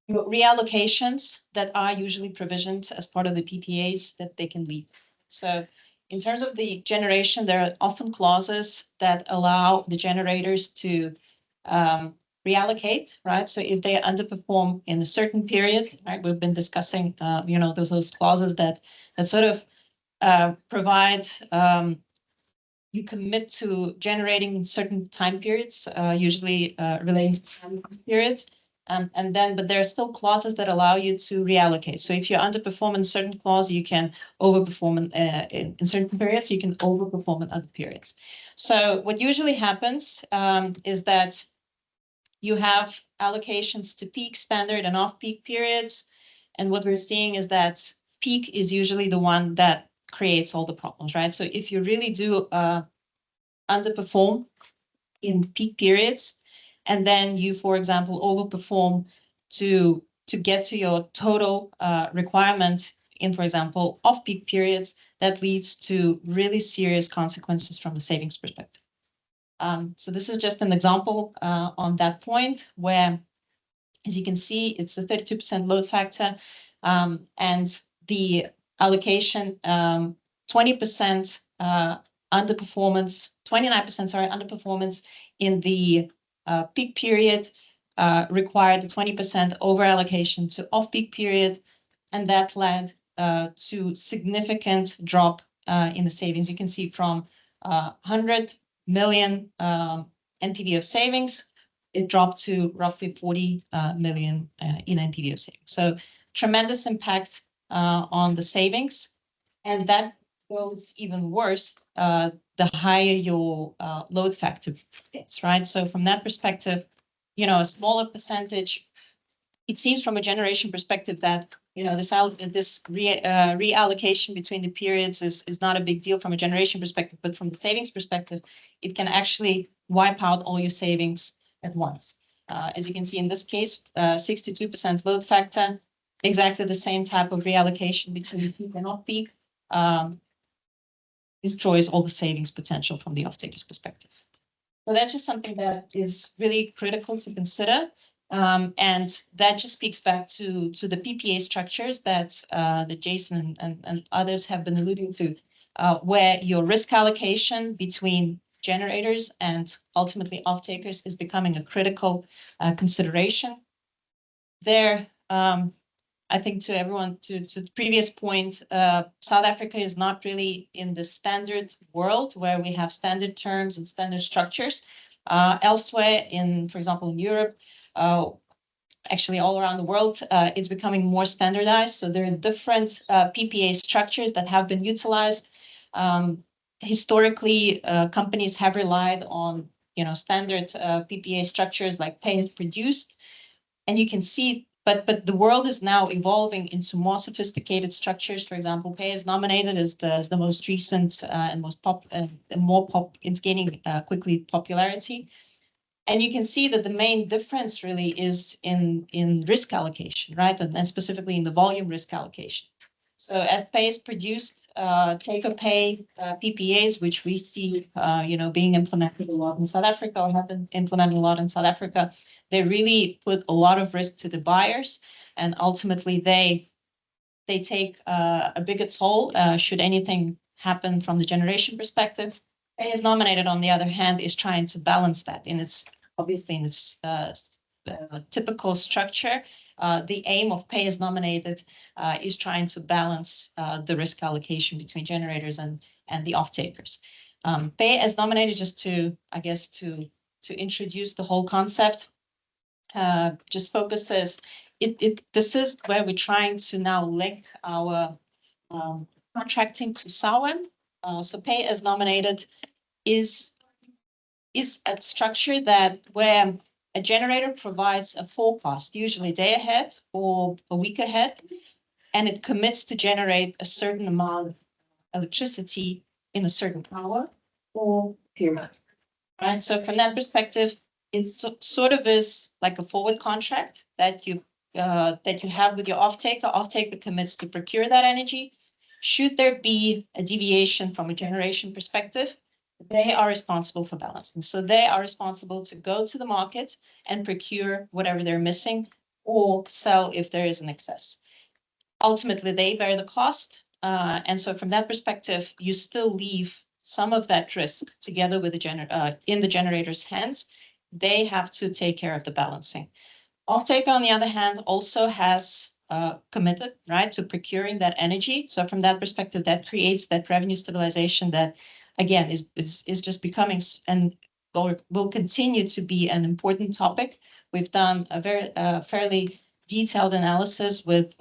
reallocations that are usually provisioned as part of the PPAs that they can lead. So in terms of the generation, there are often clauses that allow the generators to reallocate, right? So if they underperform in a certain period, right, we've been discussing, those clauses that sort of provide you commit to generating certain time periods, usually relating to time periods. But there are still clauses that allow you to reallocate. So if you underperform in a certain clause, you can overperform in certain periods, you can overperform in other periods. So what usually happens is that you have allocations to peak, standard, and off-peak periods. And what we're seeing is that peak is usually the one that creates all the problems, right? So if you really do underperform in peak periods, and then you, for example, overperform to get to your total requirement in, for example, off-peak periods, that leads to really serious consequences from the savings perspective. So this is just an example on that point where, as you can see, it's a 32% load factor, and the allocation 20% underperformance, 29%, sorry, underperformance in the peak period required a 20% over allocation to off-peak period, and that led to significant drop in the savings. You can see from 100 million NPV of savings, it dropped to roughly 40 million in NPV of savings. So tremendous impact on the savings, and that goes even worse the higher your load factor is, right? So from that perspective, a smaller percentage, it seems from a generation perspective that, this reallocation between the periods is not a big deal from a generation perspective, but from the savings perspective, it can actually wipe out all your savings at once. As you can see in this case, 62% load factor, exactly the same type of reallocation between peak and off-peak, destroys all the savings potential from the off-taker's perspective. So that's just something that is really critical to consider. And that just speaks back to the PPA structures that Jason and others have been alluding to, where your risk allocation between generators and ultimately off-takers is becoming a critical consideration. There, I think to everyone, to the previous point, South Africa is not really in the standard world where we have standard terms and standard structures. Elsewhere in, for example, in Europe, actually all around the world, it's becoming more standardized. So there are different PPA structures that have been utilized. Historically, companies have relied on, standard PPA structures like pay as produced. And you can see, but the world is now evolving into more sophisticated structures. For example, pay as nominated is the most recent and most it's gaining quickly popularity. And you can see that the main difference really is in risk allocation, right? And specifically in the volume risk allocation. So at pay as produced, take-or-pay PPAs, which we see, being implemented a lot in South Africa or have been implemented a lot in South Africa, they really put a lot of risk to the buyers, and ultimately they take a bigger toll should anything happen from the generation perspective. Pay as nominated, on the other hand, is trying to balance that in its typical structure. The aim of pay as nominated is trying to balance the risk allocation between generators and the off-takers. Pay as nominated, just to introduce the whole concept, just focuses, this is where we're trying to now link our contracting to SAWEM. So pay as nominated is a structure where a generator provides a forecast, usually a day ahead or a week ahead, and it commits to generate a certain amount of electricity in a certain hour or period. Right. So from that perspective, it sort of is like a forward contract that you have with your off-taker. Off-taker commits to procure that energy. Should there be a deviation from a generation perspective, they are responsible for balancing. So they are responsible to go to the market and procure whatever they're missing or sell if there is an excess. Ultimately, they bear the cost. And so from that perspective, you still leave some of that risk together with in the generator's hands. They have to take care of the balancing. Off-taker, on the other hand, also has committed, right, to procuring that energy. So from that perspective, that creates that revenue stabilization that, again, is just becoming and will continue to be an important topic. We've done a very fairly detailed analysis with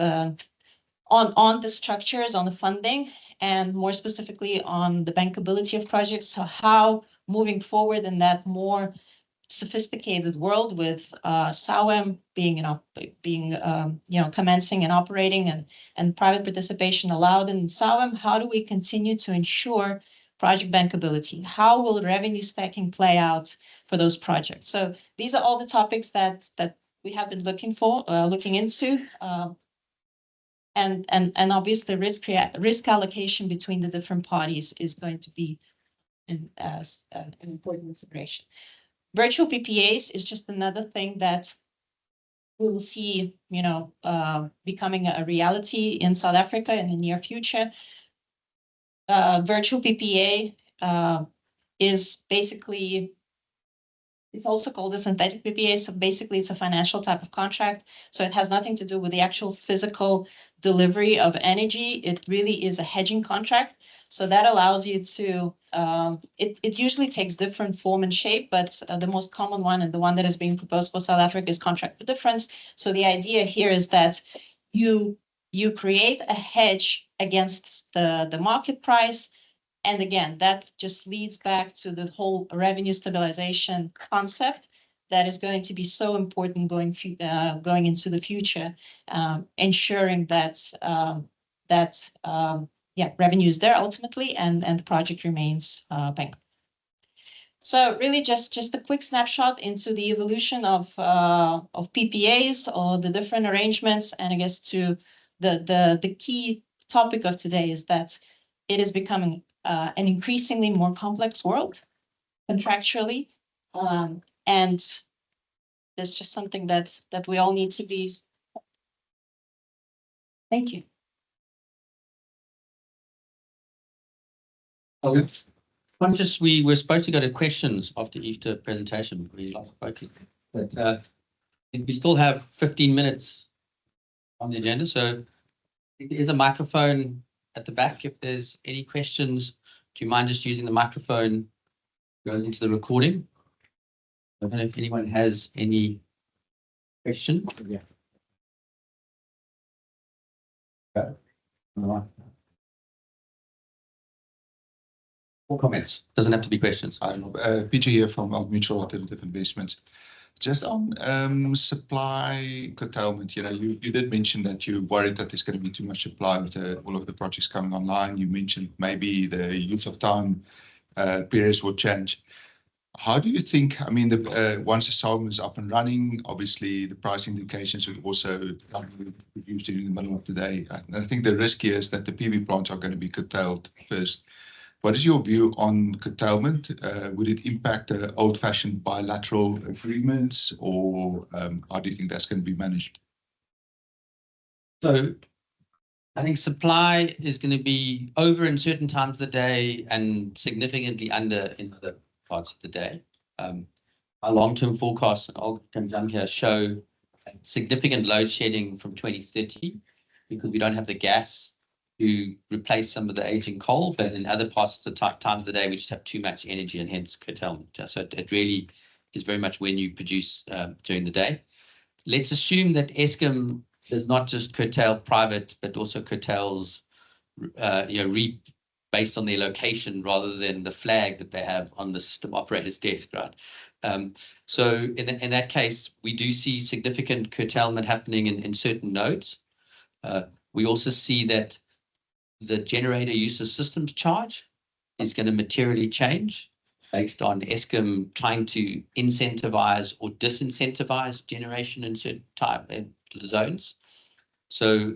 on the structures, on the funding, and more specifically on the bankability of projects. So how moving forward in that more sophisticated world with SAWEM commencing and operating and private participation allowed in SAWEM, how do we continue to ensure project bankability? How will revenue stacking play out for those projects? So these are all the topics that we have been looking into. And obviously risk allocation between the different parties is going to be an important consideration. Virtual PPAs is just another thing that we will see, becoming a reality in South Africa in the near future. Virtual PPA is basically, it's also called a synthetic PPA. So basically it's a financial type of contract. So it has nothing to do with the actual physical delivery of energy. It really is a hedging contract. So that allows you to, it usually takes different form and shape, but the most common one and the one that is being proposed for South Africa is contract for difference. So the idea here is that you create a hedge against the market price. And again, that just leads back to the whole revenue stabilization concept that is going to be so important going into the future, ensuring that revenue is there ultimately and the project remains bankable. So really just a quick snapshot into the evolution of PPAs or the different arrangements, and I guess to the key topic of today is that it is becoming an increasingly more complex world contractually, and there's just something that we all need to be. Thank you. Okay. Conscious we were supposed to go to questions after Easter presentation. We lost focus. But we still have 15 minutes on the agenda. So there's a microphone at the back. If there's any questions, do you mind just using the microphone? Goes into the recording. I don't know if anyone has any question. Yeah. Okay. All right. Or comments. Doesn't have to be questions. I'm Peter here from Old Mutual Alternative Investments. Just on supply curtailment, you did mention that you're worried that there's going to be too much supply with all of the projects coming online. You mentioned maybe the use of time periods will change. How do you think, I mean, once the SOM is up and running, obviously the price indications will also be produced in the middle of the day. And I think the risk here is that the PV plants are going to be curtailed first. What is your view on curtailment? Would it impact the old-fashioned bilateral agreements, or how do you think that's going to be managed? So I think supply is going to be over in certain times of the day and significantly under in other parts of the day. Our long-term forecasts, and I can jump here, show significant load shedding from 2030 because we don't have the gas to replace some of the aging coal, but in other parts of the time of the day, we just have too much energy and hence curtailment. So it really is very much when you produce during the day. Let's assume that Eskom does not just curtail private, but also curtails, REAP based on their location rather than the flag that they have on the system operator's desk, right? So in that case, we do see significant curtailment happening in certain nodes. We also see that the generator user systems charge is going to materially change based on Eskom trying to incentivize or disincentivize generation in certain type zones. So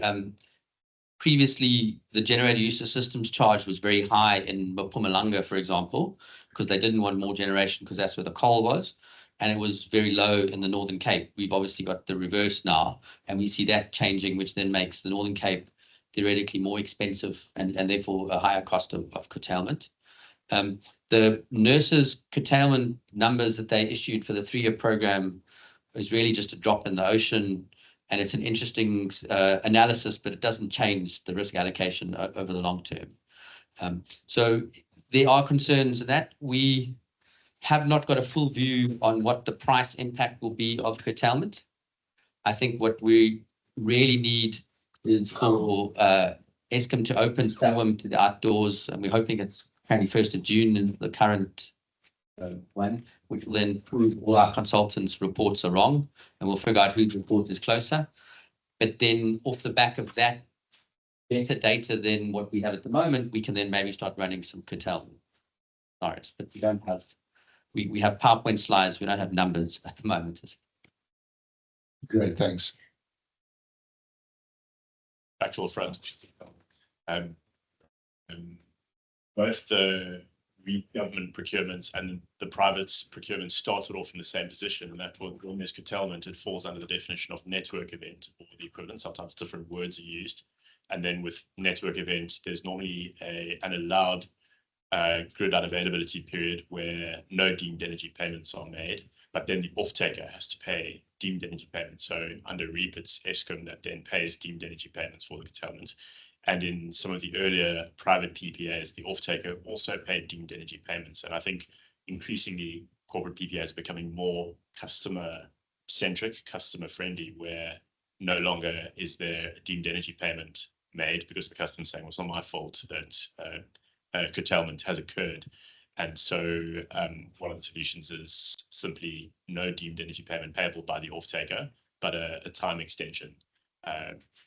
previously, the generator user systems charge was very high in Mpumalanga, for example, because they didn't want more generation because that's where the coal was. And it was very low in the Northern Cape. We've obviously got the reverse now, and we see that changing, which then makes the Northern Cape theoretically more expensive and therefore a higher cost of curtailment. The nurses' curtailment numbers that they issued for the 3-year program is really just a drop in the ocean, and it's an interesting analysis, but it doesn't change the risk allocation over the long term. So there are concerns that we have not got a full view on what the price impact will be of curtailment. I think what we really need is for Eskom to open SAWIM to the outdoors, and we're hoping it's currently 1st of June in the current one, which will then prove all our consultants' reports are wrong, and we'll figure out whose report is closer. But then off the back of that better data than what we have at the moment, we can then maybe start running some curtailment scenarios. But we don't have, we have PowerPoint slides, we don't have numbers at the moment. Great, thanks. Actual front. Both the government procurement and the private procurement started off in the same position, and that when there's curtailment, it falls under the definition of network event or the equivalent. Sometimes different words are used. And then with network events, there's normally an allowed grid unavailability period where no deemed energy payments are made, but then the off-taker has to pay deemed energy payments. So under REAP, it's Eskom that then pays deemed energy payments for the curtailment. And in some of the earlier private PPAs, the off-taker also paid deemed energy payments. And I think increasingly corporate PPAs are becoming more customer-centric, customer-friendly, where no longer is there a deemed energy payment made because the customer's saying, well, it's not my fault that curtailment has occurred. And so one of the solutions is simply no deemed energy payment payable by the off-taker, but a time extension.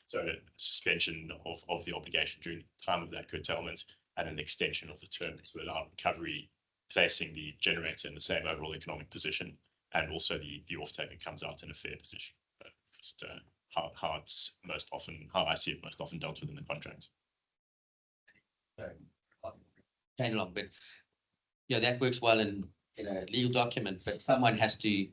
So a suspension of the obligation during the time of that curtailment and an extension of the term to allow recovery, placing the generator in the same overall economic position, and also the off-taker comes out in a fair position. Just how it's most often, how I see it most often dealt with in the contract. Chain along, but yeah, that works well in a legal document, but someone has to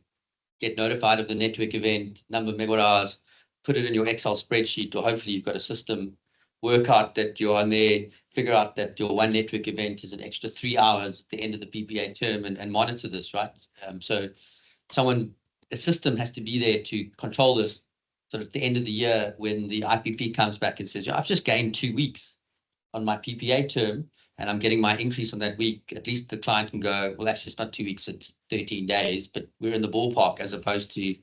get notified of the network event, number of megawatt hours, put it in your Excel spreadsheet, or hopefully you've got a system work out that you're on there, figure out that your one network event is an extra 3 hours at the end of the PPA term and monitor this, right? So a system has to be there to control this. So at the end of the year, when the IPP comes back and says, I've just gained 2 weeks on my PPA term, and I'm getting my increase on that week, at least the client can go, well, actually, it's not 2 weeks, it's 13 days, but we're in the ballpark, as opposed to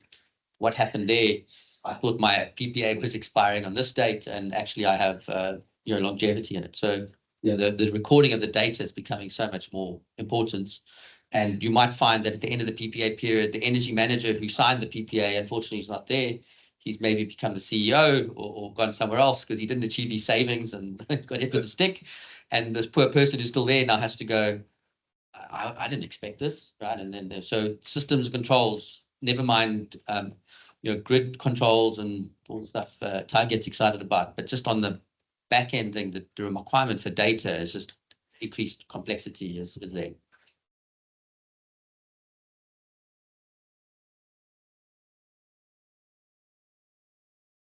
what happened there. I thought my PPA was expiring on this date, and actually I have longevity in it. So the recording of the data is becoming so much more important. And you might find that at the end of the PPA period, the energy manager who signed the PPA, unfortunately, is not there. He's maybe become the CEO or gone somewhere else because he didn't achieve his savings and got hit with a stick. And this poor person who's still there now has to go, I didn't expect this, right? And then so systems controls, never mind, grid controls and all the stuff Ty gets excited about. But just on the back end thing, the requirement for data is just increased complexity is there.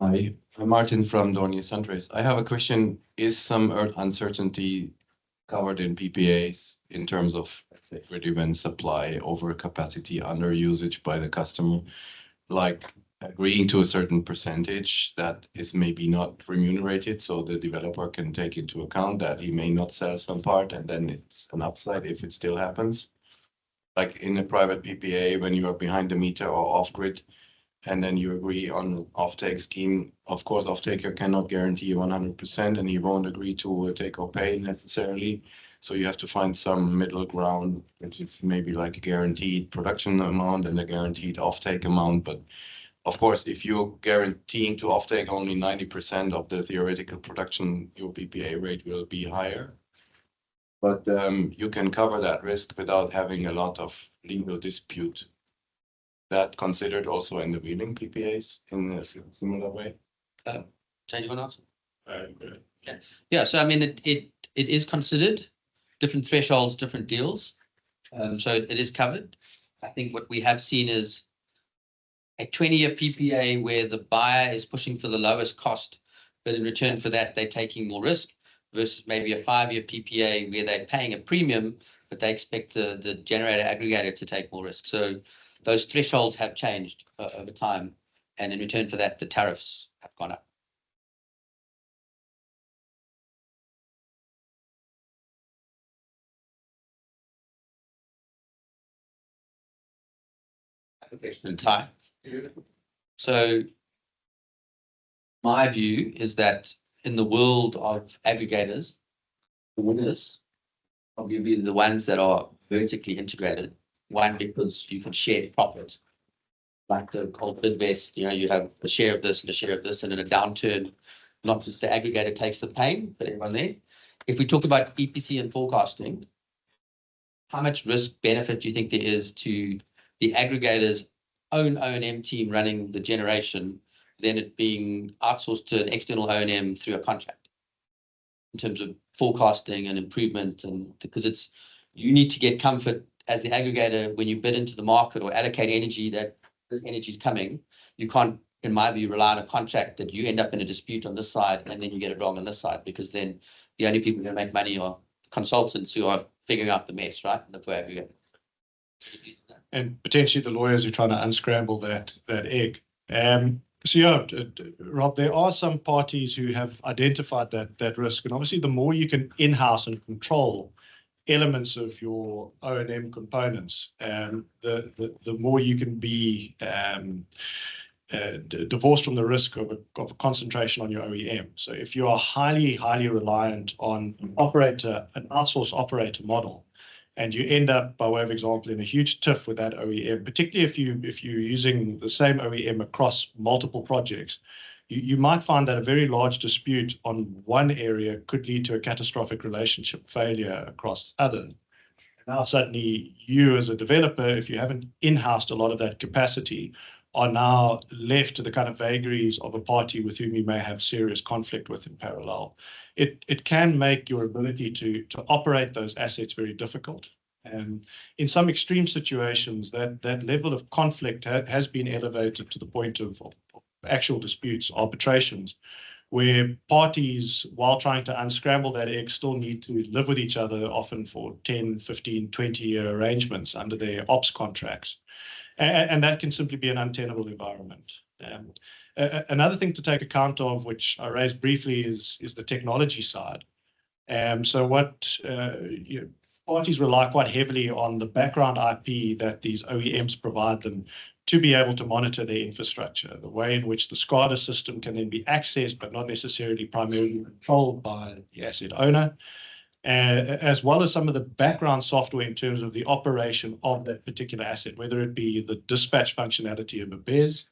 Hi, I'm Martin from Dornier Suntrace. I have a question. Is some uncertainty covered in PPAs in terms of, let's say, grid event supply, overcapacity, under usage by the customer, like agreeing to a certain percentage that is maybe not remunerated, so the developer can take into account that he may not sell some part, and then it's an upside if it still happens? Like in a private PPA, when you are behind the meter or off grid, and then you agree on an offtake scheme. Of course, offtaker cannot guarantee 100%, and he won't agree to take or pay necessarily. So you have to find some middle ground, which is maybe like a guaranteed production amount and a guaranteed offtake amount. But of course, if you're guaranteeing to offtake only 90% of the theoretical production, your PPA rate will be higher. But you can cover that risk without having a lot of legal dispute. That considered also in the wheeling PPAs in a similar way? Change one answer. Yeah, so I mean, it is considered different thresholds, different deals. So it is covered. I think what we have seen is a 20-year PPA where the buyer is pushing for the lowest cost, but in return for that, they're taking more risk, versus maybe a 5-year PPA where they're paying a premium, but they expect the generator aggregator to take more risk. So those thresholds have changed over time, and in return for that, the tariffs have gone up. Question time. So my view is that in the world of aggregators, the winners are going to be the ones that are vertically integrated. One, because you can share profit, like the old Bidvest, you have a share of this and a share of this, and in a downturn, not just the aggregator takes the pain, but everyone there. If we talk about EPC and forecasting, how much risk benefit do you think there is to the aggregator's own O&M team running the generation, than it being outsourced to an external O&M through a contract, in terms of forecasting and improvement? And because you need to get comfort as the aggregator when you bid into the market or allocate energy, that this energy is coming. You can't, in my view, rely on a contract that you end up in a dispute on this side and then you get it wrong on this side, because then the only people who are going to make money are consultants who are figuring out the mess, right? That's where aggregator. And potentially the lawyers who are trying to unscramble that egg. So yeah, Rob, there are some parties who have identified that risk, and obviously the more you can in-house and control elements of your O&M components, the more you can be divorced from the risk of a concentration on your OEM. So if you are highly reliant on an outsource operator model, and you end up, by way of example, in a huge tiff with that OEM, particularly if you're using the same OEM across multiple projects, you might find that a very large dispute on one area could lead to a catastrophic relationship failure across others. Now suddenly you as a developer, if you haven't in-housed a lot of that capacity, are now left to the kind of vagaries of a party with whom you may have serious conflict with in parallel. It can make your ability to operate those assets very difficult. And in some extreme situations, that level of conflict has been elevated to the point of actual disputes, arbitrations, where parties, while trying to unscramble that egg, still need to live with each other, often for 10, 15, 20-year arrangements under their ops contracts. And that can simply be an untenable environment. Another thing to take account of, which I raised briefly, is the technology side. So what parties rely quite heavily on the background IP that these OEMs provide them to be able to monitor their infrastructure, the way in which the SCADA system can then be accessed, but not necessarily primarily controlled by the asset owner, as well as some of the background software in terms of the operation of that particular asset, whether it be the dispatch functionality of a BES,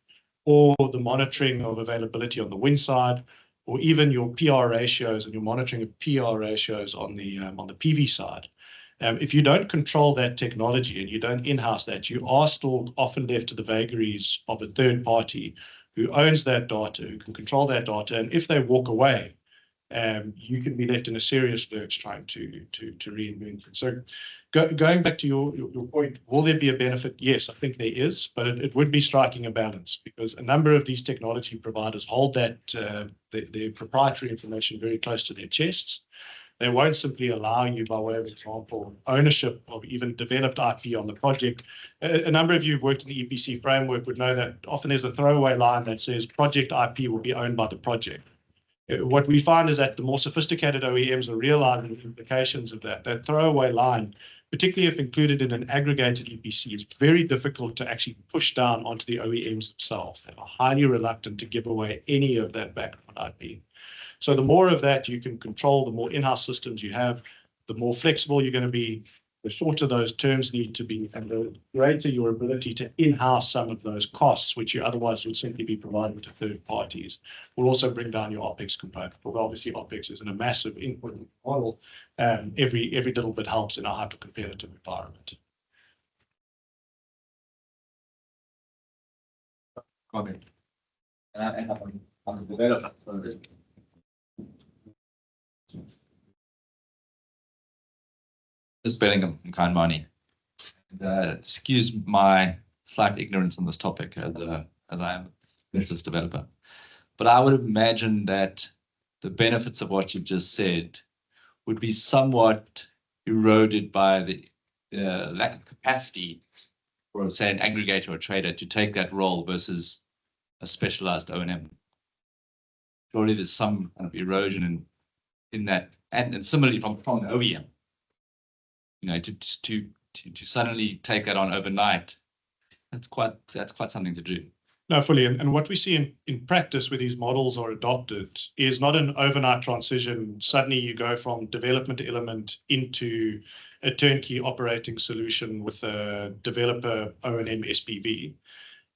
or the monitoring of availability on the wind side, or even your PR ratios and your monitoring of PR ratios on the PV side. If you don't control that technology and you don't in-house that, you are still often left to the vagaries of a third party who owns that data, who can control that data. And if they walk away, you can be left in a serious lurch trying to reinvent it. So going back to your point, will there be a benefit? Yes, I think there is, but it would be striking a balance, because a number of these technology providers hold that their proprietary information very close to their chests. They won't simply allow you, by way of example, ownership of even developed IP on the project. A number of you who've worked in the EPC framework would know that often there's a throwaway line that says project IP will be owned by the project. What we find is that the more sophisticated OEMs are realizing the implications of that throwaway line, particularly if included in an aggregated EPC, is very difficult to actually push down onto the OEMs themselves. They are highly reluctant to give away any of that background IP. So the more of that you can control, the more in-house systems you have, the more flexible you're going to be, the shorter those terms need to be, and the greater your ability to in-house some of those costs, which you otherwise would simply be providing to third parties, will also bring down your OPEX component. But obviously, OPEX isn't a massive input model. Every little bit helps in a hyper-competitive environment. Comment. And on the development. So Ms. Bellingham from Kind Money. Excuse my slight ignorance on this topic, as I am a specialist developer. But I would imagine that the benefits of what you've just said would be somewhat eroded by the lack of capacity for, say, an aggregator or trader to take that role versus a specialized O&M. Surely there's some kind of erosion in that, and similarly from the OEM. You know, to suddenly take that on overnight, that's quite something to do. No, fully. And what we see in practice where these models are adopted is not an overnight transition. Suddenly you go from development element into a turnkey operating solution with a developer O&M SPV.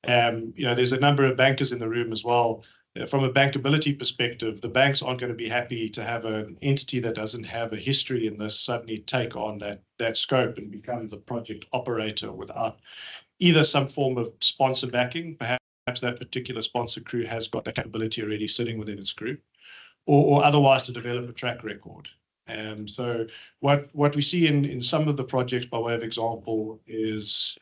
There's a number of bankers in the room as well. From a bankability perspective, the banks aren't going to be happy to have an entity that doesn't have a history in this suddenly take on that scope and become the project operator without either some form of sponsor backing. Perhaps that particular sponsor crew has got that capability already sitting within its group, or otherwise to develop a track record. So what we see in some of the projects, by way of example, is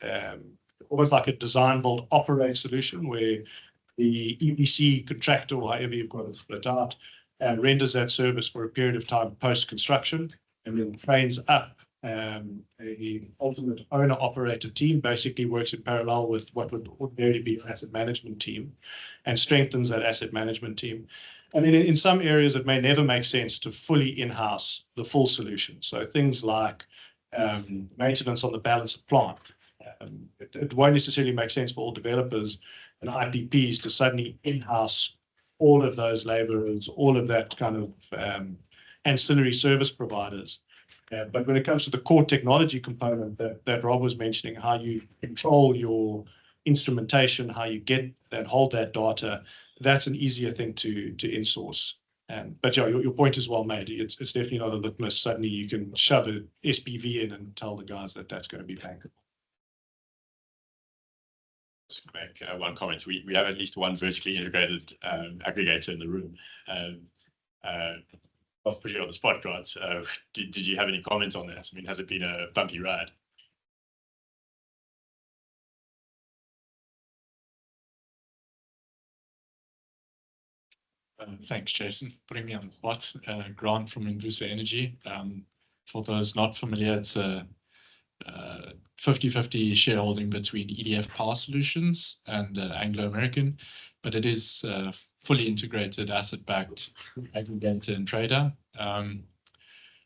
almost like a design, build, operate solution where the EPC contractor, or however you've got it split out, renders that service for a period of time post-construction, and then trains up an ultimate owner-operator team, basically works in parallel with what would ordinarily be an asset management team, and strengthens that asset management team. And then in some areas, it may never make sense to fully in-house the full solution. So things like maintenance on the balance of plant. It won't necessarily make sense for all developers and IPPs to suddenly in-house all of those laborers, all of that kind of ancillary service providers. But when it comes to the core technology component that Rob was mentioning, how you control your instrumentation, how you get and hold that data, that's an easier thing to in-source. But yeah, your point is well made. It's definitely not a litmus. Suddenly you can shove a SPV in and tell the guys that that's going to be bankable. Just make one comment. We have at least one vertically integrated aggregator in the room. I'll put you on the spot, Grant. Did you have any comments on that? I mean, has it been a bumpy ride? Thanks, Jason, for putting me on the spot. Grant from Envusa Energy. For those not familiar, it's a 50-50 shareholding between EDF Power Solutions and Anglo American, but it is fully integrated, asset-backed aggregator and trader.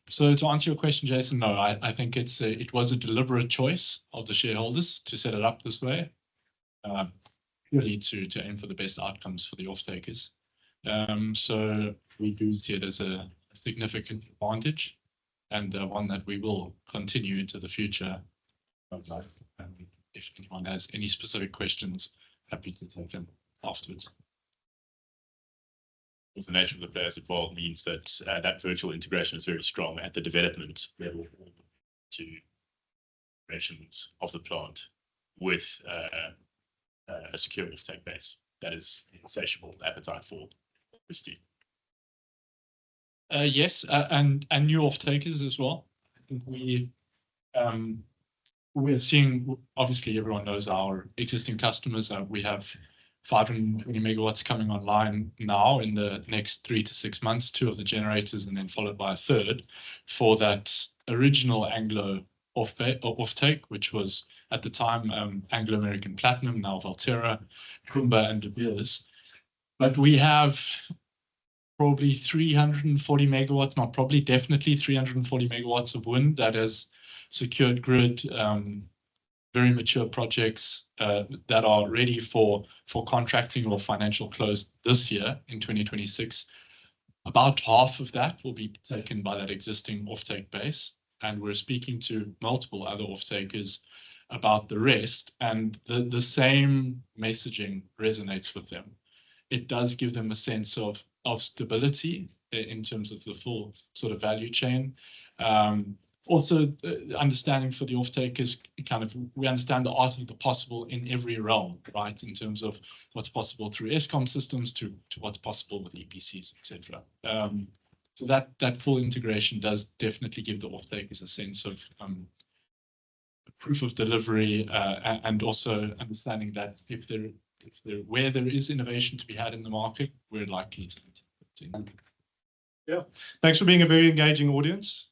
So to answer your question, Jason, no, I think it was a deliberate choice of the shareholders to set it up this way, purely to aim for the best outcomes for the off-takers. So we do see it as a significant advantage, and one that we will continue into the future. If anyone has any specific questions, happy to take them afterwards. The nature of the players involved means that that virtual integration is very strong at the development level to operations of the plant with a secure offtake base. That is insatiable appetite for electricity. Yes, and new off-takers as well. I think we're seeing, obviously everyone knows our existing customers. We have 520 megawatts coming online now in the next 3 to 6 months, 2 of the generators, and then followed by a third for that original Anglo offtake, which was at the time Anglo American Platinum, now Valterra, Kumba, and De Beers. But we have probably 340 megawatts, not probably, definitely 340 megawatts of wind that has secured grid, very mature projects that are ready for contracting or financial close this year in 2026. About half of that will be taken by that existing offtake base, and we're speaking to multiple other offtakers about the rest, and the same messaging resonates with them. It does give them a sense of stability in terms of the full sort of value chain. Also, understanding for the off-takers, kind of, we understand the art of the possible in every realm, right? In terms of what's possible through ESCOM systems to what's possible with EPCs, etc. So that full integration does definitely give the off-takers a sense of proof of delivery, and also understanding that where there is innovation to be had in the market, we're likely to. Yeah, thanks for being a very engaging audience.